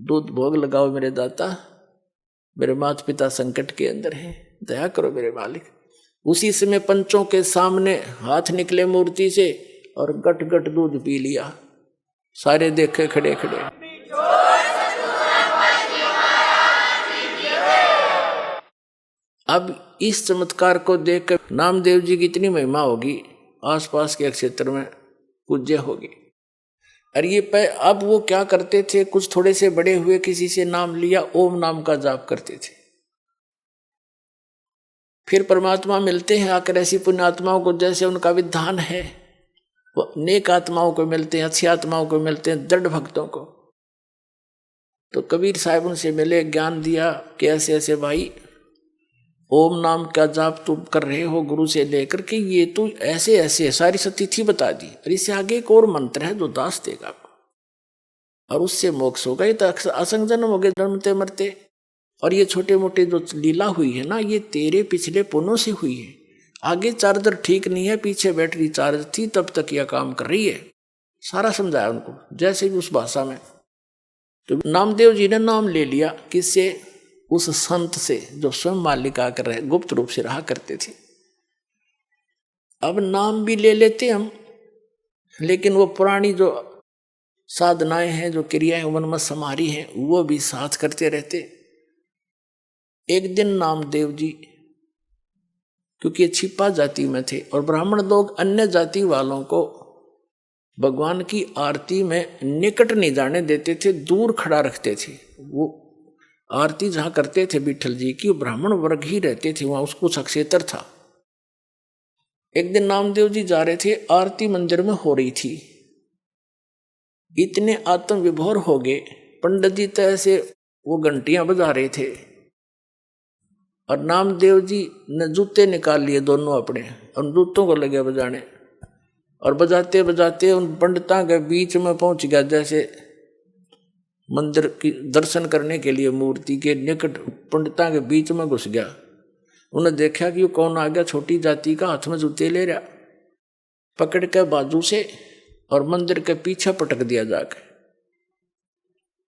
दूध भोग लगाओ मेरे दाता, मेरे माता पिता संकट के अंदर हैं, दया करो मेरे मालिक। उसी समय पंचों के सामने हाथ निकले मूर्ति से और गट गट दूध पी लिया। सारे देखे खड़े खड़े। अब इस चमत्कार को देखकर नामदेव जी की इतनी महिमा होगी, आसपास के क्षेत्र में पूज्य होगी। अरे ये अब वो क्या करते थे, कुछ थोड़े से बड़े हुए किसी से नाम लिया, ओम नाम का जाप करते थे। फिर परमात्मा मिलते हैं आकर ऐसी पुण्य आत्माओं को, जैसे उनका विधान है, वो नेक आत्माओं को मिलते हैं, अच्छी आत्माओं को मिलते हैं, दृढ़ भक्तों को। तो कबीर साहब उनसे मिले, ज्ञान दिया कि ऐसे ऐसे भाई ओम नाम का जाप तुम कर रहे हो गुरु से लेकर के, ये तो ऐसे ऐसे सारी सतिथि बता दी। और इससे आगे एक और मंत्र है जो दास देगा आपको और उससे मोक्ष होगा। ये तो असंग जन्म हो गए जन्मते मरते। और ये छोटे मोटे जो लीला हुई है ना, ये तेरे पिछले पुण्यों से हुई है। आगे चार्जर ठीक नहीं है, पीछे बैटरी चार्ज थी, तब तक यह काम कर रही है। सारा समझाया उनको, जैसे भी उस भाषा में। तो नामदेव जी ने नाम ले लिया, किससे, उस संत से जो स्वयं मालिक आकर रहे, गुप्त रूप से रहा करते थे। अब नाम भी ले लेते हम, लेकिन वो पुरानी जो साधनाएं हैं, जो क्रियाएं मन में समारी हैं, वो भी साथ करते रहते। एक दिन नामदेव जी, क्योंकि ये छिपा जाति में थे और ब्राह्मण लोग अन्य जाति वालों को भगवान की आरती में निकट नहीं जाने देते थे, दूर खड़ा रखते थे। वो आरती जहां करते थे विठल जी की, ब्राह्मण वर्ग ही रहते थे वहां, उसको क्षेत्र था। एक दिन नामदेव जी जा रहे थे, आरती मंदिर में हो रही थी। इतने आत्म विभोर हो गए, पंडित जी तो ऐसे वो घंटियां बजा रहे थे और नामदेव जी ने जूते निकाल लिए दोनों अपने और जूतों को लगे बजाने। और बजाते बजाते उन पंडितों के बीच में पहुंच गया, जैसे मंदिर की दर्शन करने के लिए मूर्ति के निकट पंडितों के बीच में घुस गया। उन्हें देखा कि वो कौन आ गया, छोटी जाति का, हाथ में जूते ले रहा, पकड़ के बाजू से और मंदिर के पीछे पटक दिया जाकर,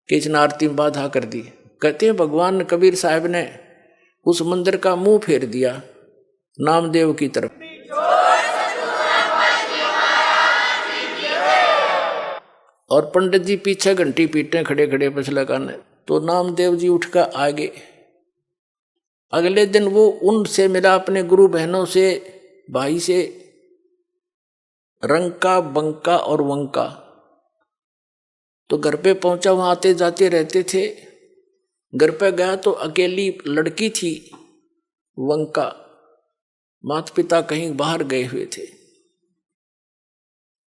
किचन आरती में बाधा कर दी। कहते हैं भगवान कबीर साहब ने उस मंदिर का मुंह फेर दिया नामदेव की तरफ। और पंडित जी पीछे घंटी पीटने खड़े खड़े पछला काने। तो नामदेव जी उठकर आगे। अगले दिन वो उनसे मिला, अपने गुरु बहनों से, भाई से, रंका, बंका और वंका। तो घर पे पहुंचा, वहां आते जाते रहते थे। घर पे गया तो अकेली लड़की थी वंका, माता पिता कहीं बाहर गए हुए थे।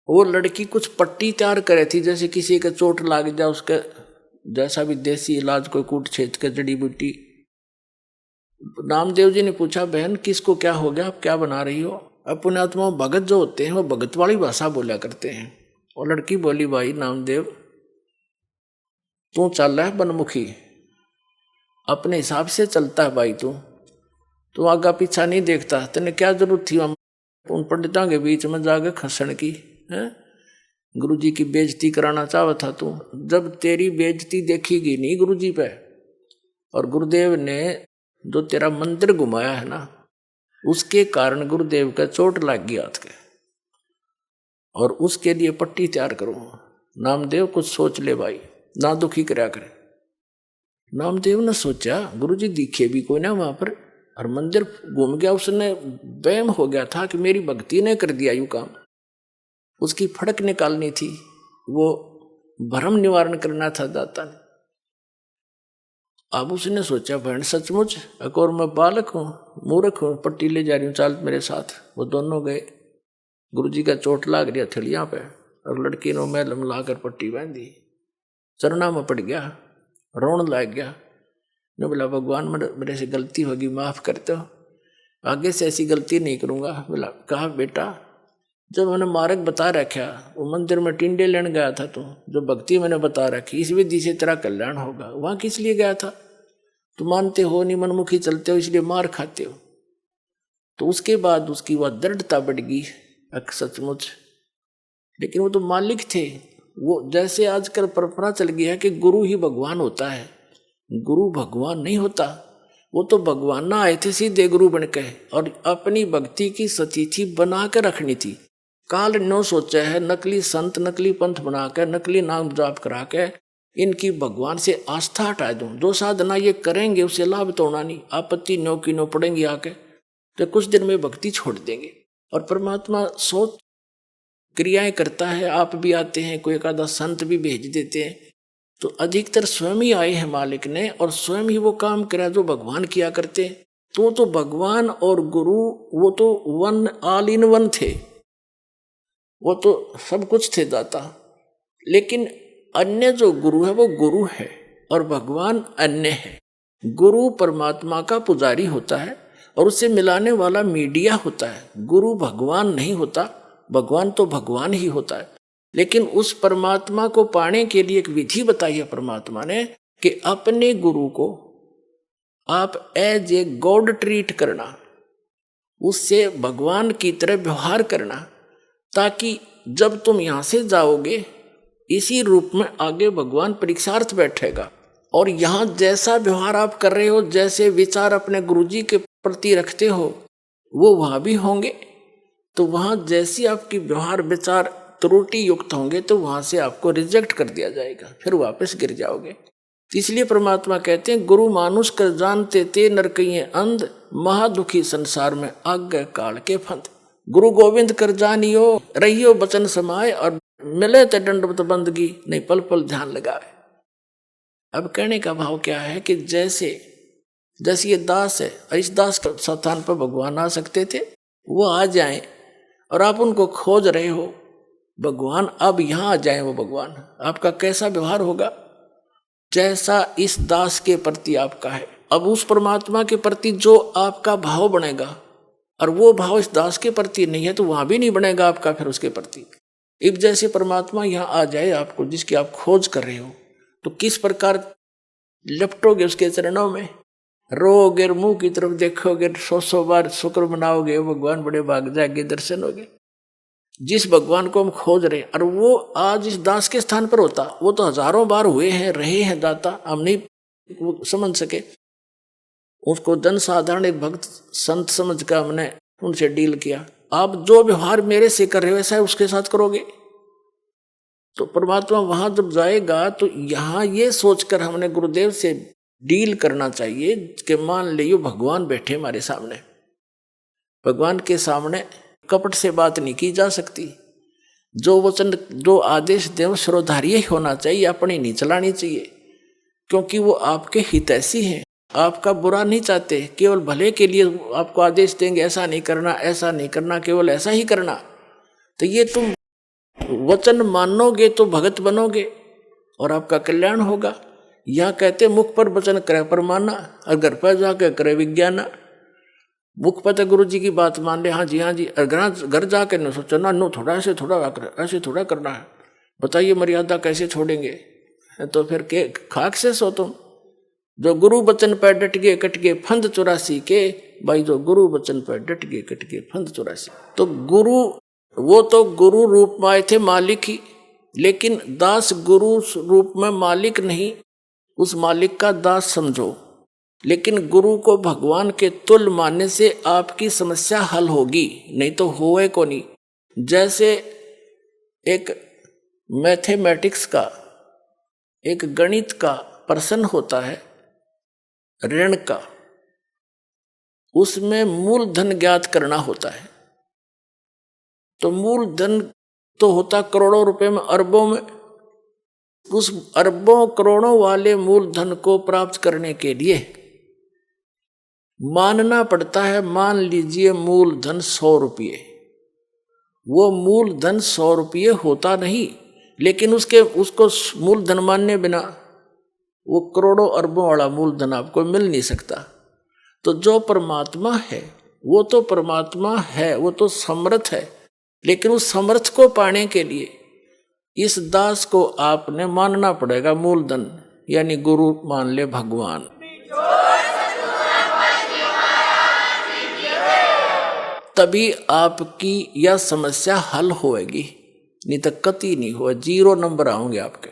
वो लड़की कुछ पट्टी तैयार करे थी, जैसे किसी के चोट लाग जाए उसके जैसा भी देसी इलाज, कोई कूट छेद के जड़ी बूटी। नामदेव जी ने पूछा, बहन किसको क्या हो गया, आप क्या बना रही हो। अब पुण्यात्मा भगत जो होते हैं वो भगत वाली भाषा बोला करते हैं। और लड़की बोली, भाई नामदेव तू चल रहा है बनमुखी, अपने हिसाब से चलता है भाई, तू आगा पीछा नहीं देखता, तेने क्या जरूरत थी उन पंडितों के बीच में जाकर खसण की है। गुरुजी की बेइज्जती कराना चाहा था तू, जब तेरी बेइज्जती देखी नहीं गुरुजी पे, और गुरुदेव ने जो तेरा मंदिर घुमाया है ना, उसके कारण गुरुदेव का चोट लग गई हाथ के, और उसके लिए पट्टी तैयार करो। नामदेव कुछ सोच ले भाई, ना दुखी करया करे। नामदेव ने सोचा गुरुजी दिखे भी कोई ना वहां पर, और मंदिर घूम गया, उसने वहम हो गया था कि मेरी भक्ति ने कर दिया यूं काम। उसकी फड़क निकालनी थी, वो भ्रम निवारण करना था दाता ने। अब उसने सोचा बहन सचमुच एक और मैं बालक हूं, मूर्ख हूं, पट्टी ले जा रही हूं, चाल मेरे साथ। वो दोनों गए। गुरुजी का चोट लाग रही हथेलियां पे, और लड़की ने मैलम लाकर पट्टी बांधी, चरना में पड़ गया, रोन लग गया। ने बोला भगवान मेरे से गलती होगी, माफ कर दो, आगे से ऐसी गलती नहीं करूंगा। बोला कहा बेटा, जब मैंने मार्ग बता रखा, वो मंदिर में टिंडे लेने गया था तू, जो भक्ति मैंने बता रखी, इस विधि से तेरा कल्याण होगा, वहां किस लिए गया था? तू मानते हो नहीं, मनमुखी चलते हो, इसलिए मार खाते हो। तो उसके बाद उसकी वह दृढ़ता बढ़ गई सचमुच। लेकिन वो तो मालिक थे। वो जैसे आजकल परंपरा चल गई है कि गुरु ही भगवान होता है, गुरु भगवान नहीं होता। वो तो भगवान ना आए थे सीधे गुरु बन के, और अपनी भक्ति की सतिथि बना के रखनी थी। काल नो सोचा है नकली संत नकली पंथ बना के, नकली नाम जाप करा के इनकी भगवान से आस्था हटा दूं। जो साधना ये करेंगे उससे लाभ तो होना नहीं, आपत्ति नो की नो पड़ेंगी आके, तो कुछ दिन में भक्ति छोड़ देंगे। और परमात्मा सोच क्रियाएं करता है, आप भी आते हैं, कोई एक आधा संत भी भेज देते हैं, तो अधिकतर स्वयं ही आए हैं मालिक ने, और स्वयं ही वो काम करा जो भगवान किया करते। तो भगवान और गुरु वो तो वन ऑल इन वन थे, वो तो सब कुछ थे दाता। लेकिन अन्य जो गुरु है वो गुरु है, और भगवान अन्य है। गुरु परमात्मा का पुजारी होता है, और उससे मिलाने वाला मीडिया होता है। गुरु भगवान नहीं होता, भगवान तो भगवान ही होता है। लेकिन उस परमात्मा को पाने के लिए एक विधि बताई है परमात्मा ने, कि अपने गुरु को आप एज ए गॉड ट्रीट करना, उससे भगवान की तरह व्यवहार करना, ताकि जब तुम यहां से जाओगे इसी रूप में आगे भगवान परीक्षार्थ बैठेगा। और यहां जैसा व्यवहार आप कर रहे हो, जैसे विचार अपने गुरुजी के प्रति रखते हो, वो वहां भी होंगे। तो वहां जैसी आपकी व्यवहार विचार त्रुटि युक्त होंगे, तो वहां से आपको रिजेक्ट कर दिया जाएगा, फिर वापस गिर जाओगे। इसलिए परमात्मा कहते हैं गुरु मानुष कर जानते ते नर कहिए अंध, महादुखी संसार में आज्ञा काल के फंद। गुरु गोविंद कर जानियो रहियो बचन समाए, और मिले ते दंडवत बंदगी नहीं पल पल ध्यान लगाए। अब कहने का भाव क्या है कि जैसे ये दास है, इस दास के स्थान पर भगवान आ सकते थे, वो आ जाएं, और आप उनको खोज रहे हो भगवान, अब यहां आ जाए वो भगवान। आपका कैसा व्यवहार होगा? जैसा इस दास के प्रति आपका है। अब उस परमात्मा के प्रति जो आपका भाव बनेगा, और वो भाव इस दास के प्रति नहीं है, तो वहां भी नहीं बनेगा आपका फिर उसके प्रति। अब जैसे परमात्मा यहां आ जाए आपको, जिसकी आप खोज कर रहे हो, तो किस प्रकार लपटोगे उसके चरणों में, रोगे, मुंह की तरफ देखोगे, 100 बार शुक्र मनाओगे, भगवान बड़े भाग जाएंगे, दर्शन होगे। जिस भगवान को हम खोज रहे हैं, और वो आज इस दास के स्थान पर होता, वो तो हजारों बार हुए हैं, रहे हैं दाता, हम नहीं समझ सके। उसको जन साधारण एक भक्त संत समझ कर हमने उनसे डील किया। आप जो व्यवहार मेरे से कर रहे हो वैसा उसके साथ करोगे, तो परमात्मा वहां जब जाएगा, तो यहां ये सोचकर हमने गुरुदेव से डील करना चाहिए कि मान लियो भगवान बैठे हमारे सामने, भगवान के सामने कपट से बात नहीं की जा सकती। जो वचन जो आदेश देव श्रोधार्य ही होना चाहिए, अपनी नहीं चलानी चाहिए, क्योंकि वो आपके हितैषी हैं, आपका बुरा नहीं चाहते, केवल भले के लिए आपको आदेश देंगे, ऐसा नहीं करना, ऐसा नहीं करना, केवल ऐसा ही करना। तो ये तुम वचन मानोगे तो भगत बनोगे और आपका कल्याण होगा। यहाँ कहते मुख पर वचन करे पर माना, और घर पर जाकर करे विज्ञाना। मुख पर तो गुरु जी की बात मान ले, हाँ जी, और घर जाकर न सोचो ना, नो थोड़ा ऐसे थोड़ा करना है, बताइए मर्यादा कैसे छोड़ेंगे? तो फिर के खाक से सो तुम। जो गुरु वचन पर डट गए कट गए फंद 84 के, भाई जो गुरु वचन पर डट गए कट गए फंद 84। तो गुरु वो तो गुरु रूप में आए थे मालिक ही, लेकिन दास गुरु रूप में मालिक नहीं, उस मालिक का दास समझो। लेकिन गुरु को भगवान के तुल्य मानने से आपकी समस्या हल होगी, नहीं तो होए को नहीं। जैसे एक मैथमेटिक्स का, एक गणित का प्रश्न होता है ऋण का, उसमें मूलधन ज्ञात करना होता है। तो मूलधन तो होता करोड़ों रुपए में, अरबों में। उस अरबों करोड़ों वाले मूलधन को प्राप्त करने के लिए मानना पड़ता है, मान लीजिए मूलधन 100 रुपये। वो मूलधन 100 रुपये होता नहीं, लेकिन उसको मूलधन मानने बिना वो करोड़ों अरबों वाला मूलधन आपको मिल नहीं सकता। तो जो परमात्मा है वो तो परमात्मा है, वो तो समर्थ है, लेकिन उस समर्थ को पाने के लिए इस दास को आपने मानना पड़ेगा मूलधन, यानी गुरु मान ले भगवान। तभी आपकी यह समस्या हल होएगी, नहीं तो कतई नहीं हो, 0 नंबर आओगे आपके।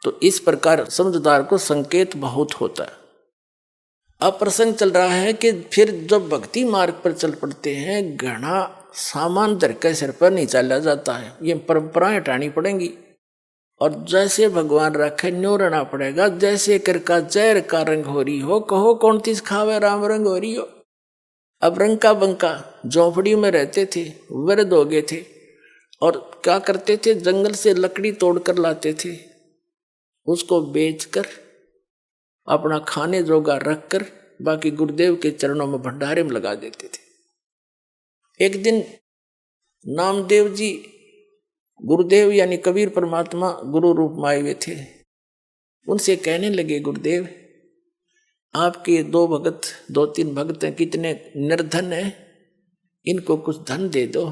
तो इस प्रकार समझदार को संकेत बहुत होता है। अब प्रसंग चल रहा है कि फिर जब भक्ति मार्ग पर चल पड़ते हैं, घना सामान धर के सिर पर नहीं चला जाता है, ये परंपराएं हटानी पड़ेंगी। और जैसे भगवान रखे न्यो रहना पड़ेगा। जैसे कर का जहर का रंग हो रही हो, कहो कौन तीस खावे राम रंग हो रही हो। अब रंग का बंका झोपड़ी में रहते थे, वृद्ध हो गए थे, और क्या करते थे, जंगल से लकड़ी तोड़कर लाते थे, उसको बेचकर अपना खाने जोगा रखकर बाकी गुरुदेव के चरणों में भंडारे में लगा देते थे। एक दिन नामदेव जी, गुरुदेव यानी कबीर परमात्मा गुरु रूप में आए हुए थे, उनसे कहने लगे, गुरुदेव आपके 2-3 भगत हैं, कितने निर्धन हैं, इनको कुछ धन दे दो,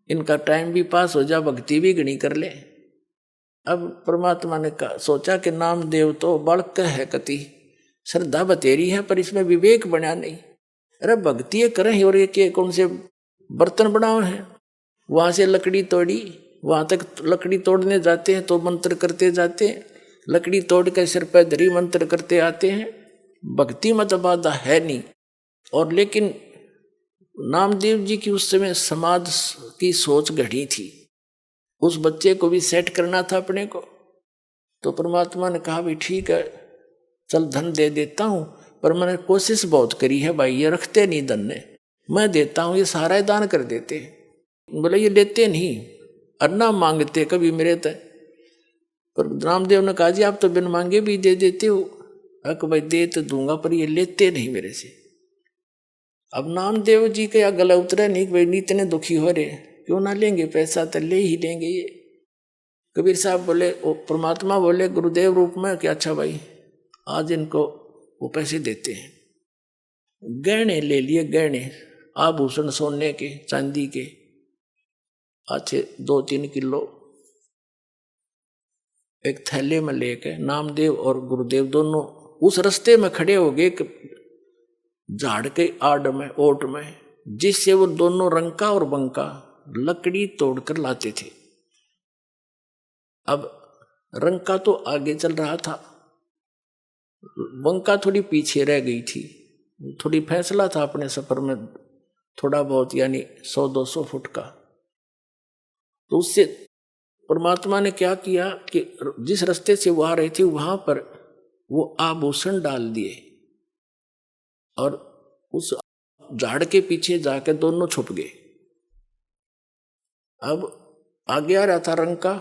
इनका टाइम भी पास हो जा, भक्ति भी घनी कर ले। अब परमात्मा ने सोचा कि नामदेव तो बालक है, कति श्रद्धा बतेरी है, पर इसमें विवेक बना नहीं। अरे भक्ति करें और ये कौन से बर्तन बनाओ हैं। वहां से लकड़ी तोड़ी, वहां तक लकड़ी तोड़ने जाते हैं तो मंत्र करते जाते हैं, लकड़ी तोड़ के सिर पर धरी मंत्र करते आते हैं। भक्ति मत बाधा है नहीं। और लेकिन नामदेव जी की उस समय समाज की सोच घड़ी थी, उस बच्चे को भी सेट करना था अपने को। तो परमात्मा ने कहा भी ठीक है, चल धन दे देता हूं, पर मैंने कोशिश बहुत करी है भाई, ये रखते नहीं धन ने, मैं देता हूं, ये सारा दान कर देते। बोले ये लेते नहीं, अन्ना मांगते कभी मेरे तय। पर रामदेव ने कहा जी आप तो बिन मांगे भी दे देते हो। अक भाई दे तो दूंगा, पर ये लेते नहीं मेरे से। अब नामदेव जी के यहाँ गला उतरा नहीं कि भाई इतने दुखी हो रहे, क्यों ना लेंगे पैसा, तो ले ही लेंगे ये। कबीर साहब बोले, परमात्मा बोले गुरुदेव रूप में कि अच्छा भाई आज इनको वो पैसे देते हैं। गहने ले लिए, गहने आभूषण सोने के चांदी के अच्छे 2-3 किलो एक थैले में लेके नामदेव और गुरुदेव दोनों उस रास्ते में खड़े हो गए, झाड़ के आड़ में, ओट में, जिससे वो दोनों रंका और बंका लकड़ी तोड़कर लाते थे। अब रंका तो आगे चल रहा था, बंका थोड़ी पीछे रह गई थी। थोड़ी फैसला था अपने सफर में थोड़ा बहुत, यानी 100-200 फुट का। तो उससे परमात्मा ने क्या किया कि जिस रास्ते से वो आ रही थी वहां पर वो आभूषण डाल दिए और उस झाड़ के पीछे जाकर दोनों छुप गए। अब आगे आ रहा था रंका,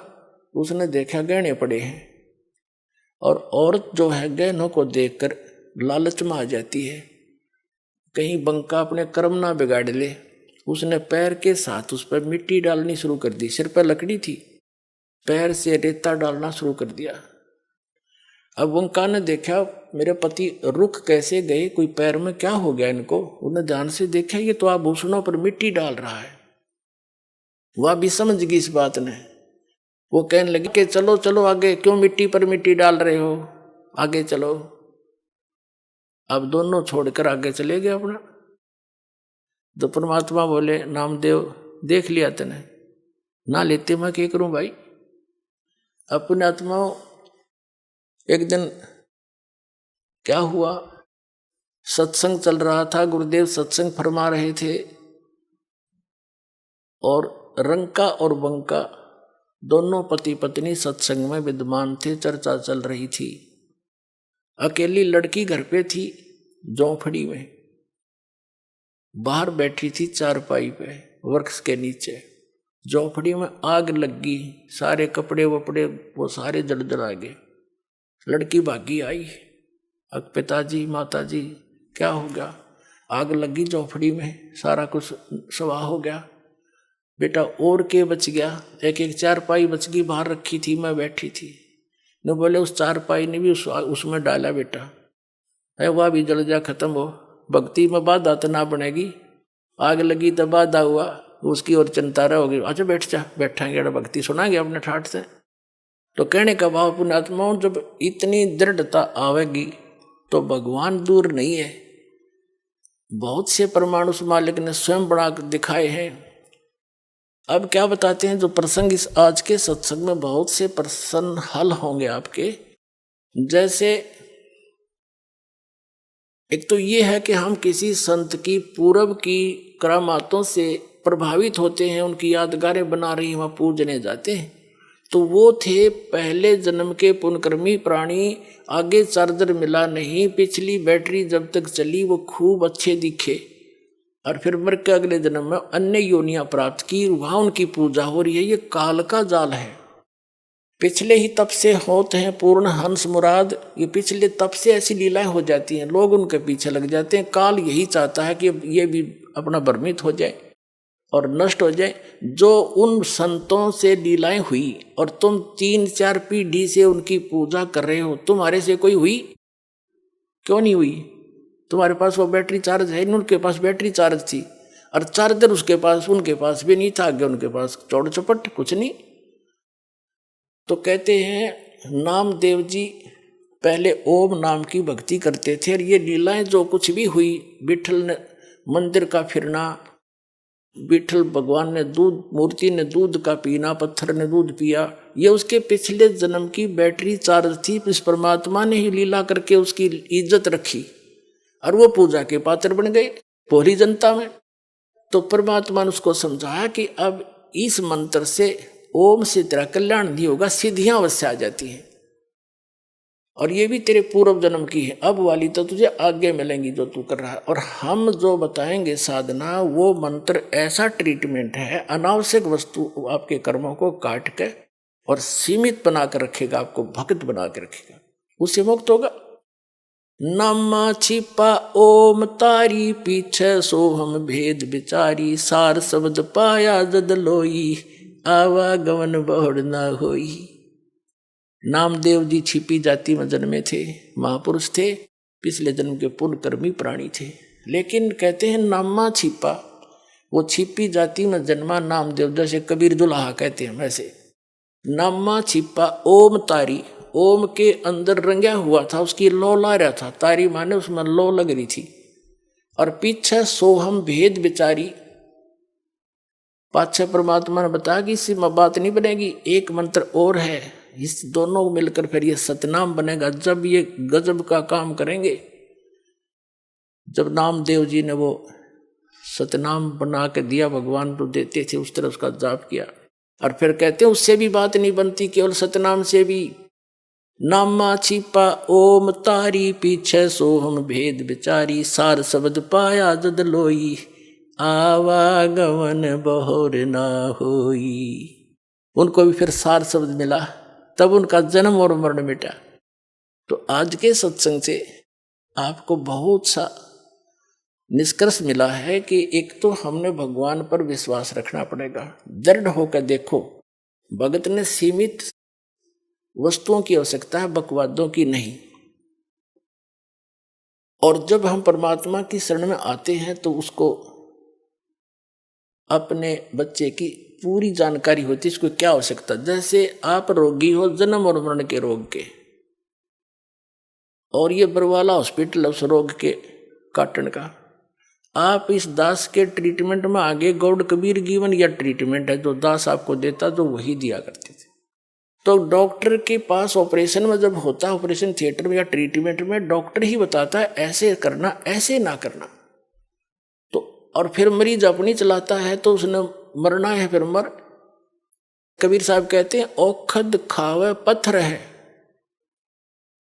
उसने देखा गहने पड़े हैं, और औरत जो है गहनों को देखकर लालच में आ जाती है, कहीं बंका अपने कर्म ना बिगाड़ ले। उसने पैर के साथ उस पर मिट्टी डालनी शुरू कर दी। सिर पर लकड़ी थी, पैर से रेता डालना शुरू कर दिया। अब बंका ने देखा मेरे पति रुक कैसे गए, कोई पैर में क्या हो गया इनको। उन्हें ध्यान से देखा ये तो आभूषणों पर मिट्टी डाल रहा है। वह भी समझ गई इस बात ने। वो कहने लगी कि चलो चलो आगे, क्यों मिट्टी पर मिट्टी डाल रहे हो, आगे चलो। अब दोनों छोड़कर आगे चले गए अपना। तो परमात्मा बोले नामदेव देख लिया तने, ना लेते मैं क्या करूं भाई, अपने आत्माओं, एक दिन क्या हुआ, सत्संग चल रहा था, गुरुदेव सत्संग फरमा रहे थे और रंका और बंका दोनों पति पत्नी सत्संग में विद्यमान थे, चर्चा चल रही थी। अकेली लड़की घर पे थी, जोंफड़ी में बाहर बैठी थी चारपाई पे वृक्ष के नीचे। जोंफड़ी में आग लग गई, सारे कपड़े वपड़े वो सारे जल गए। लड़की भागी आई, अब पिताजी माताजी क्या हो गया? आग लगी जोंफड़ी में, सारा कुछ स्वाह हो गया। बेटा और के बच गया? एक एक चारपाई बच गई, बाहर रखी थी, मैं बैठी थी। न बोले उस चारपाई ने भी उसमें डाला बेटा, है वह भी जल जा, खत्म हो। भक्ति में बाधा तो ना बनेगी, आग लगी तो बाधा हुआ, उसकी और चिंता रहोगी। अच्छा बैठ जा, बैठाएंगे भक्ति सुनाएंगे अपने ठाठ से। तो कहने का भाव पुण्यात्माओं, जब इतनी दृढ़ता आवेगी तो भगवान दूर नहीं है। बहुत से प्रमाण उस मालिक ने स्वयं बना दिखाए हैं। अब क्या बताते हैं, जो प्रसंग इस आज के सत्संग में बहुत से प्रश्न हल होंगे आपके। जैसे एक तो ये है कि हम किसी संत की पूर्व की करामातों से प्रभावित होते हैं, उनकी यादगारें बना रही, वहां पूजने जाते हैं। तो वो थे पहले जन्म के पुण्यकर्मी प्राणी, आगे चार्जर मिला नहीं, पिछली बैटरी जब तक चली वो खूब अच्छे दिखे, और फिर मर के अगले जन्म में अन्य योनियां प्राप्त की, वहां उनकी पूजा हो रही है। ये काल का जाल है। पिछले ही तप से होते हैं पूर्ण हंस मुराद, ये पिछले तप से ऐसी लीलाएं हो जाती हैं, लोग उनके पीछे लग जाते हैं। काल यही चाहता है कि ये भी अपना भ्रमित हो जाए और नष्ट हो जाए। जो उन संतों से लीलाएं हुई और तुम 3-4 पीढ़ी से उनकी पूजा कर रहे हो, तुम्हारे से कोई हुई? क्यों नहीं हुई? तुम्हारे पास वो बैटरी चार्ज है, उनके पास बैटरी चार्ज थी, और चार्जर उसके पास उनके पास भी नहीं था, आगे उनके पास चौड़ चपट कुछ नहीं। तो कहते हैं नामदेव जी पहले ओम नाम की भक्ति करते थे, और ये लीलाएं जो कुछ भी हुई, विठल ने मंदिर का फिरना, विठल भगवान ने दूध, मूर्ति ने दूध का पीना, पत्थर ने दूध पिया, ये उसके पिछले जन्म की बैटरी चार्ज थी। इस परमात्मा ने ही लीला करके उसकी इज्जत रखी और वो पूजा के पात्र बन गए पूरी जनता में। तो परमात्मा ने उसको समझाया कि अब इस मंत्र से ओम से तेरा कल्याण नहीं होगा, सिद्धियां अवश्य आ जाती हैं, और ये भी तेरे पूर्व जन्म की है, अब वाली तो तुझे आगे मिलेंगी जो तू कर रहा है। और हम जो बताएंगे साधना, वो मंत्र ऐसा ट्रीटमेंट है, अनावश्यक वस्तु आपके कर्मों को काट के और सीमित बना कर रखेगा, आपको भक्त बना के रखेगा, उससे मुक्त होगा। नामा छिपा ओम तारी, पीछे सोहम भेद बिचारी, सार शब्द पाया जद लोई, आवागमन बहुड़ ना होई। नामदेव जी छिपी जाति में जन्मे थे, महापुरुष थे, पिछले जन्म के पुण्यकर्मी प्राणी थे। लेकिन कहते हैं नामा छिपा, वो छिपी जाति में जन्मा नामदेव, जैसे कबीर दुल्हा कहते हैं वैसे। नामा छिपा ओम तारी, ओम के अंदर रंगा हुआ था, उसकी लो ला रहा था, तारी माने उसमें लो लग रही थी। और पीछे सोहम भेद बिचारी, पाछे परमात्मा ने बताया कि इससे बात नहीं बनेगी, एक मंत्र और है, इस दोनों को मिलकर फिर ये सतनाम बनेगा। जब ये गजब का काम करेंगे, जब नामदेव जी ने वो सतनाम बना के दिया, भगवान तो देते थे, उस तरह उसका जाप किया, और फिर कहते हैं उससे भी बात नहीं बनती, केवल सतनाम से भी। नामा छिपा ओम तारी, पीछे सोहम भेद बिचारी, सार शब्द पाया जद लोई, आवागमन बहुर ना होई। उनको भी फिर सार शब्द मिला, तब उनका जन्म और मरण मिटा। तो आज के सत्संग से आपको बहुत सा निष्कर्ष मिला है कि एक तो हमने भगवान पर विश्वास रखना पड़ेगा, दृढ़ होकर देखो। भगत ने सीमित वस्तुओं की आवश्यकता है, बकवादों की नहीं। और जब हम परमात्मा की शरण में आते हैं तो उसको अपने बच्चे की पूरी जानकारी होती है, इसको क्या आवश्यकता। जैसे आप रोगी हो जन्म और मरण के रोग के, और ये बरवाला हॉस्पिटल उस रोग के काटन का, आप इस दास के ट्रीटमेंट में आगे गौड़ कबीर गिवन या ट्रीटमेंट है जो दास आपको देता, जो वही दिया करते थे। तो डॉक्टर के पास ऑपरेशन में जब होता है, ऑपरेशन थिएटर में या ट्रीटमेंट में, डॉक्टर ही बताता है ऐसे करना, ऐसे ना करना। तो और फिर मरीज अपनी चलाता है, तो उसने मरना है फिर मर। कबीर साहब कहते हैं औखद खावे पत्थर है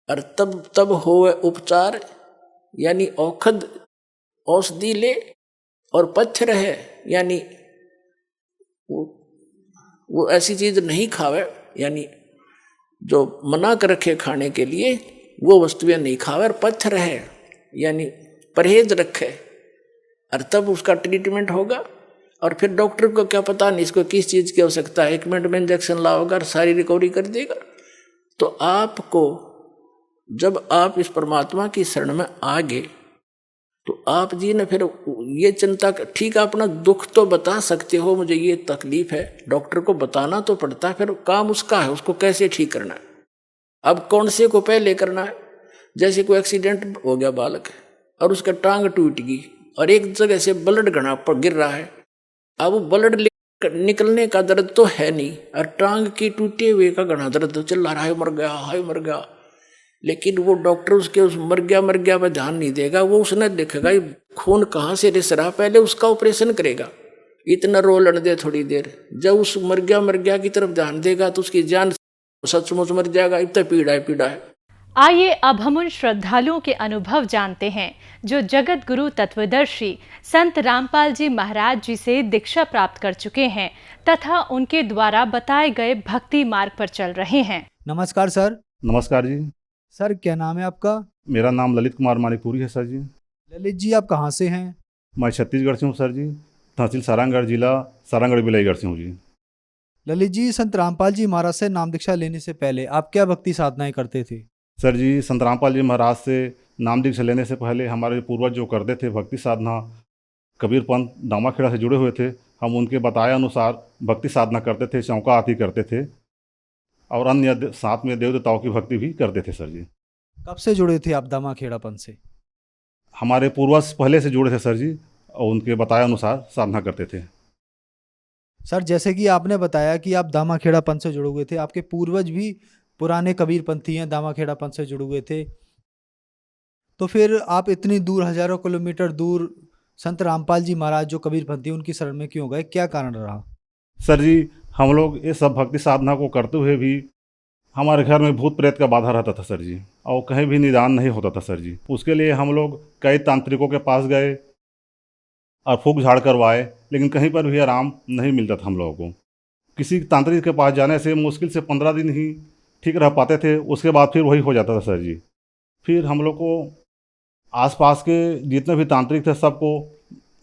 और तब तब होवे उपचार, यानी औखद औषधि ले और पत्थर है, यानी वो ऐसी चीज नहीं खावे, यानी जो मना कर रखे खाने के लिए वो वस्तुएं नहीं खावे, और पत्थर है यानी परहेज रखे, और तब उसका ट्रीटमेंट होगा। और फिर डॉक्टर को क्या पता नहीं इसको किस चीज़ की आवश्यकता है, 1 मिनट में इंजेक्शन लाओगा और सारी रिकवरी कर देगा। तो आपको जब आप इस परमात्मा की शरण में आ गए तो आप जी ने फिर ये चिंता, ठीक है अपना दुख तो बता सकते हो, मुझे ये तकलीफ है, डॉक्टर को बताना तो पड़ता है, फिर काम उसका है, उसको कैसे ठीक करना है। अब कौन से को पहले करना है, जैसे कोई एक्सीडेंट हो गया बालक और उसका टांग टूट गई और एक जगह से ब्लड घड़ा पर गिर रहा है, अब वो ब्लड निकलने का दर्द तो है नहीं, और टांग की टूटे हुए का घना दर्द चल रहा है, मर गया, हाय मर गया। लेकिन वो डॉक्टर उसके उस मर गया पर ध्यान नहीं देगा, वो उसने देखेगा खून कहाँ से रिस रहा, पहले उसका ऑपरेशन करेगा, इतना रो लड़ दे थोड़ी देर। जब उस मर गया की तरफ ध्यान देगा तो उसकी जान सचमुच मर जाएगा, इतना पीड़ा है। आइए अब हम उन श्रद्धालुओं के अनुभव जानते हैं जो जगत गुरु तत्वदर्शी संत रामपाल जी महाराज जी से दीक्षा प्राप्त कर चुके हैं तथा उनके द्वारा बताए गए भक्ति मार्ग पर चल रहे हैं। नमस्कार सर। नमस्कार जी। सर क्या नाम है आपका? मेरा नाम ललित कुमार मानिकपुरी है सर जी। ललित जी आप कहाँ से हैं? मैं छत्तीसगढ़ से हूँ सर जी, तहसील सारंगगढ़, जिला सारंगगढ़ बिलाईगढ़ से हूँ जी। ललित जी, संत रामपाल जी महाराज से नाम दीक्षा लेने से पहले आप क्या भक्ति साधनाएं करते थे? सर जी, संत रामपाल जी महाराज से नाम दीक्षा लेने से पहले हमारे पूर्वज जो करते थे भक्ति साधना, कबीर पंथ दामाखेड़ा से जुड़े हुए थे, हम उनके बताए अनुसार भक्ति साधना करते थे, चौका आरती करते थे और अन्य साथ में देव देवताओं की भक्ति भी करते थे सर जी। कब से जुड़े थे आप दामाखेड़ा पंथ से? हमारे पूर्वज पहले से जुड़े थे सर जी, और उनके बताए अनुसार साधना करते थे। सर जैसे कि आपने बताया कि आप दामाखेड़ा पंथ से जुड़े हुए थे, आपके पूर्वज भी पुराने कबीर पंथी हैं, दामाखेड़ा पंथ से जुड़े हुए थे, तो फिर आप इतनी दूर, हजारों किलोमीटर दूर संत रामपाल जी महाराज जो कबीर पंथी उनकी शरण में क्यों गए, क्या कारण रहा? सर जी, हम लोग ये सब भक्ति साधना को करते हुए भी हमारे घर में भूत प्रेत का बाधा रहता था सर जी, और कहीं भी निदान नहीं होता था सर जी। उसके लिए हम लोग कई तांत्रिकों के पास गए और फूंक झाड़ करवाए, लेकिन कहीं पर भी आराम नहीं मिलता था हम लोगों को। किसी तांत्रिक के पास जाने से मुश्किल से 15 दिन ही ठीक रह पाते थे, उसके बाद फिर वही हो जाता था सर जी। फिर हम लोग को आसपास के जितने भी तांत्रिक थे सबको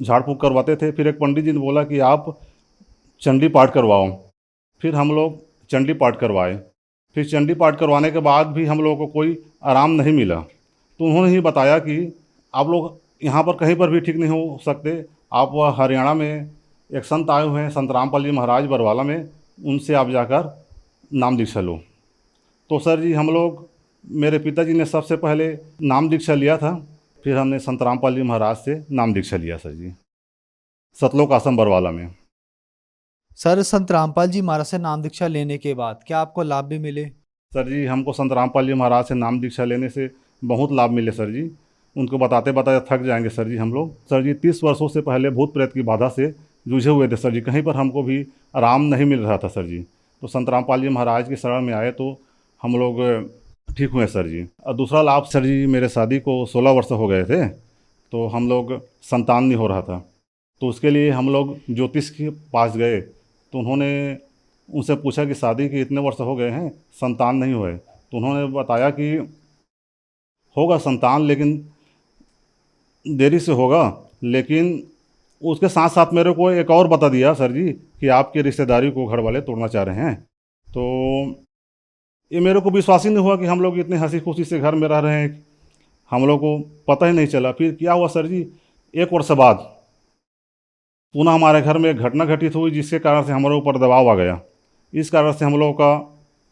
झाड़ फूँक करवाते थे। फिर एक पंडित जी ने बोला कि आप चंडी पाठ करवाओ। फिर हम लोग चंडी पाठ करवाए। फिर चंडी पाठ करवाने के बाद भी हम लोगों को कोई आराम नहीं मिला, तो उन्होंने ही बताया कि आप लोग यहाँ पर कहीं पर भी ठीक नहीं हो सकते, आप वह हरियाणा में एक संत आए हुए हैं, संत रामपाल जी महाराज बरवाला में, उनसे आप जाकर नाम दीक्षा लो। तो सर जी हम लोग, मेरे पिताजी ने सबसे पहले नाम दीक्षा लिया था, फिर हमने संत रामपाल जी महाराज से नाम दीक्षा लिया सर जी, सतलोक आश्रम बरवाला में। सर संत रामपाल जी महाराज से नाम दीक्षा लेने के बाद क्या आपको लाभ भी मिले? सर जी हमको संत रामपाल जी महाराज से नाम दीक्षा लेने से बहुत लाभ मिले सर जी। उनको बताते बताते थक जाएंगे सर जी हम लोग। सर जी 30 वर्षों से पहले भूत प्रेत की बाधा से जूझे हुए थे सर जी, कहीं पर हमको भी आराम नहीं मिल रहा था सर जी। तो संत रामपाल जी महाराज की शरण में आए तो हम लोग ठीक हुए सर जी। और दूसरा लाभ सर जी, मेरे शादी को 16 वर्ष हो गए थे, तो हम लोग संतान नहीं हो रहा था, तो उसके लिए हम लोग ज्योतिष के पास गए, तो उन्होंने उनसे पूछा कि शादी के इतने वर्ष हो गए हैं, संतान नहीं हुए, तो उन्होंने बताया कि होगा संतान, लेकिन देरी से होगा। लेकिन उसके साथ साथ मेरे को एक और बता दिया सर जी कि आपकी रिश्तेदारी को घर वाले तोड़ना चाह रहे हैं। तो ये मेरे को विश्वास ही नहीं हुआ कि हम लोग इतने हंसी खुशी से घर में रह रहे हैं, हम लोग को पता ही नहीं चला। फिर क्या हुआ सर जी, 1 वर्ष बाद पुनः हमारे घर में एक घटना घटित हुई, जिसके कारण से हमारे ऊपर दबाव आ गया। इस कारण से हम लोगों का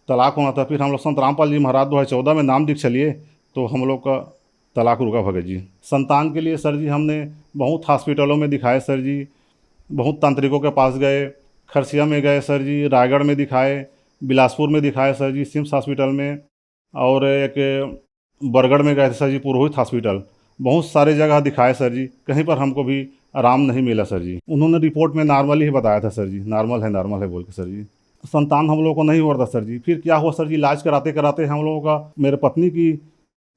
तलाक होना था। फिर हम लोग संत रामपाल जी महाराज 2014 में नाम दीक्षा लिए, तो हम लोग का तलाक रुका भगत जी। संतान के लिए सर जी हमने बहुत हॉस्पिटलों में दिखाए सर जी, बहुत तांत्रिकों के पास गए, खरसिया में गए सर जी, रायगढ़ में दिखाए, बिलासपुर में दिखाया सर जी, सिम्स हॉस्पिटल में, और एक बरगढ़ में गए थे सर जी, पुरोहित हॉस्पिटल। बहुत सारे जगह दिखाए सर जी, कहीं पर हमको भी आराम नहीं मिला सर जी। उन्होंने रिपोर्ट में नॉर्मल ही बताया था सर जी, नॉर्मल है बोल के सर जी। संतान हम लोगों को नहीं हो रहा था सर जी। फिर क्या हुआ सर जी, इलाज कराते कराते हम लोगों का, मेरे पत्नी की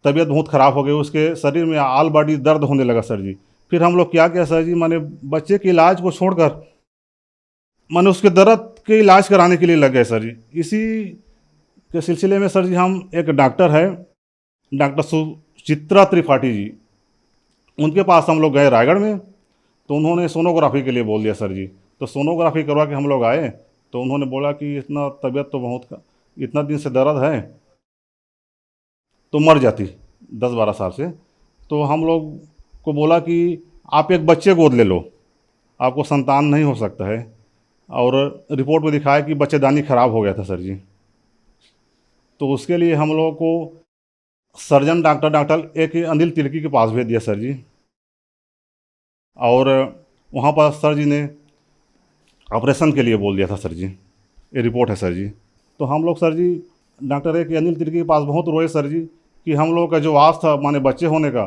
तबीयत बहुत ख़राब हो गई, उसके शरीर में ऑल बॉडी दर्द होने लगा सर जी। फिर हम लोग क्या किया सर जी, मैंने बच्चे के इलाज को छोड़कर मैंने उसके दर्द के इलाज कराने के लिए लग गए सर जी। इसी के सिलसिले में सर जी हम एक डॉक्टर है, डॉक्टर सुचित्रा त्रिपाठी जी, उनके पास हम लोग गए रायगढ़ में। तो उन्होंने सोनोग्राफी के लिए बोल दिया सर जी। तो सोनोग्राफी करवा के हम लोग आए, तो उन्होंने बोला कि इतना तबीयत तो बहुत, इतना दिन से दर्द है तो मर जाती 10-12 साल से। तो हम लोग को बोला कि आप एक बच्चे गोद ले लो, आपको संतान नहीं हो सकता है। और रिपोर्ट में दिखाया कि बच्चेदानी ख़राब हो गया था सर जी। तो उसके लिए हम लोगों को सर्जन डॉक्टर एक अनिल तिर्की के पास भेज दिया सर जी। और वहाँ पर सर जी ने ऑपरेशन के लिए बोल दिया था सर जी। ये रिपोर्ट है सर जी। तो हम लोग सर जी डॉक्टर एक अनिल तिर्की के पास बहुत रोए सर जी कि हम लोगों का जो आस था माने बच्चे होने का,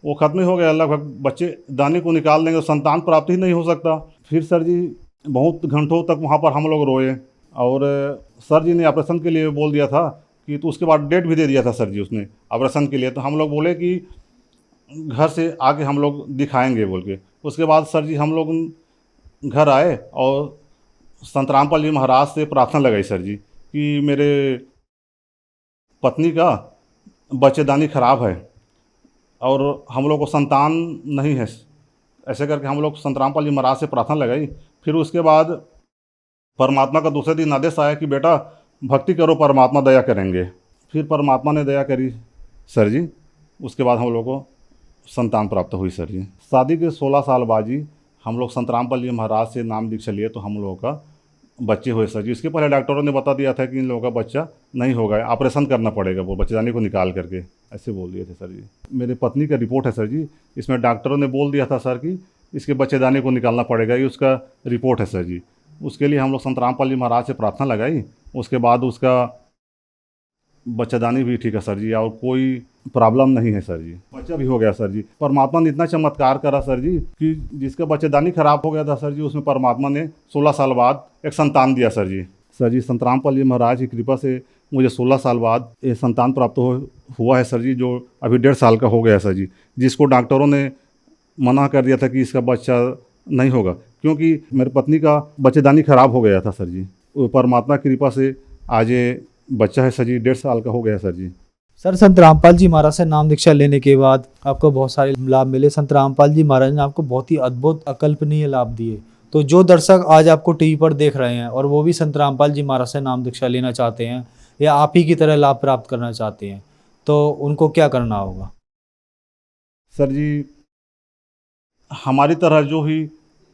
वो ख़त्म ही हो गया। लगभग बच्चे दाने को निकाल देंगे, संतान प्राप्ति ही नहीं हो सकता। फिर सर जी बहुत घंटों तक वहाँ पर हम लोग रोए, और सर जी ने ऑपरेशन के लिए बोल दिया था कि, तो उसके बाद डेट भी दे दिया था सर जी उसने ऑपरेशन के लिए। तो हम लोग बोले कि घर से आके हम लोग दिखाएंगे बोल के। उसके बाद सर जी हम लोग घर आए और संत रामपाल जी महाराज से प्रार्थना लगाई सर जी कि मेरे पत्नी का बच्चेदानी ख़राब है और हम लोग को संतान नहीं है। ऐसे करके हम लोग संत रामपाल जी महाराज से प्रार्थना लगाई। फिर उसके बाद परमात्मा का दूसरे दिन आदेश आया कि बेटा भक्ति करो, परमात्मा दया करेंगे। फिर परमात्मा ने दया करी सर जी। उसके बाद हम लोग को संतान प्राप्त हुई सर जी। शादी के 16 साल बाद जी हम लोग संत रामपाल जी महाराज से नाम दीक्षा लिए, तो हम लोगों का बच्चे हुए सर जी। इसके पहले डॉक्टरों ने बता दिया था कि इन लोगों का बच्चा नहीं होगा, ऑपरेशन करना पड़ेगा, वो बच्चेदानी को निकाल करके, ऐसे बोल दिए थे सर जी। मेरे पत्नी का रिपोर्ट है सर जी, इसमें डॉक्टरों ने बोल दिया था सर कि इसके बच्चेदानी को निकालना पड़ेगा, ये उसका रिपोर्ट है सर जी। उसके लिए हम लोग संत रामपाल जी महाराज से प्रार्थना लगाई। उसके बाद उसका बच्चेदानी भी ठीक है सर जी, और कोई प्रॉब्लम नहीं है सर जी। बच्चा भी हो गया सर जी। परमात्मा ने इतना चमत्कार करा सर जी कि जिसका बच्चेदानी खराब हो गया था सर जी, उसमें परमात्मा ने 16 साल बाद एक संतान दिया सर जी। सर जी संत रामपाल जी महाराज की कृपा से मुझे 16 साल बाद ये संतान प्राप्त हुआ है सर जी, जो अभी 1.5 साल का हो गया है सर जी। जिसको डॉक्टरों ने मना कर दिया था कि इसका बच्चा नहीं होगा, क्योंकि मेरी पत्नी का बच्चेदानी खराब हो गया था सर जी। वो परमात्मा की कृपा से आज ये बच्चा है सर जी, 1.5 साल का हो गया सर जी। सर संत रामपाल जी महाराज से नाम दीक्षा लेने के बाद आपको बहुत सारे लाभ मिले। संत रामपाल जी महाराज ने आपको बहुत ही अद्भुत अकल्पनीय लाभ दिए। तो जो दर्शक आज आपको टीवी पर देख रहे हैं और वो भी संत रामपाल जी महाराज से नाम दीक्षा लेना चाहते हैं या आप ही की तरह लाभ प्राप्त करना चाहते हैं, तो उनको क्या करना होगा? सर जी हमारी तरह जो ही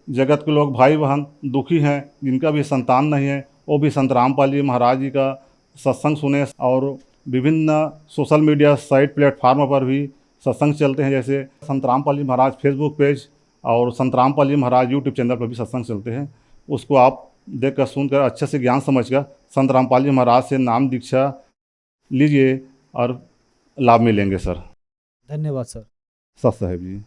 जगत के लोग भाई बहन दुखी हैं, जिनका भी संतान नहीं है, वो भी संत रामपाल जी महाराज जी का सत्संग सुने। और विभिन्न सोशल मीडिया साइट प्लेटफार्म पर भी सत्संग चलते हैं, जैसे संत रामपाल जी महाराज फेसबुक पेज और संत रामपाल जी महाराज यूट्यूब चैनल पर भी सत्संग चलते हैं। उसको आप देख कर सुनकर अच्छे से ज्ञान समझकर संत रामपाल जी महाराज से नाम दीक्षा लीजिए और लाभ मिलेंगे सर। धन्यवाद सर। सत साहेब जी।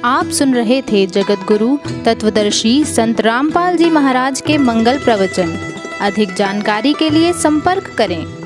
आप सुन रहे थे जगत गुरु तत्वदर्शी संत रामपाल जी महाराज के मंगल प्रवचन। अधिक जानकारी के लिए संपर्क करें।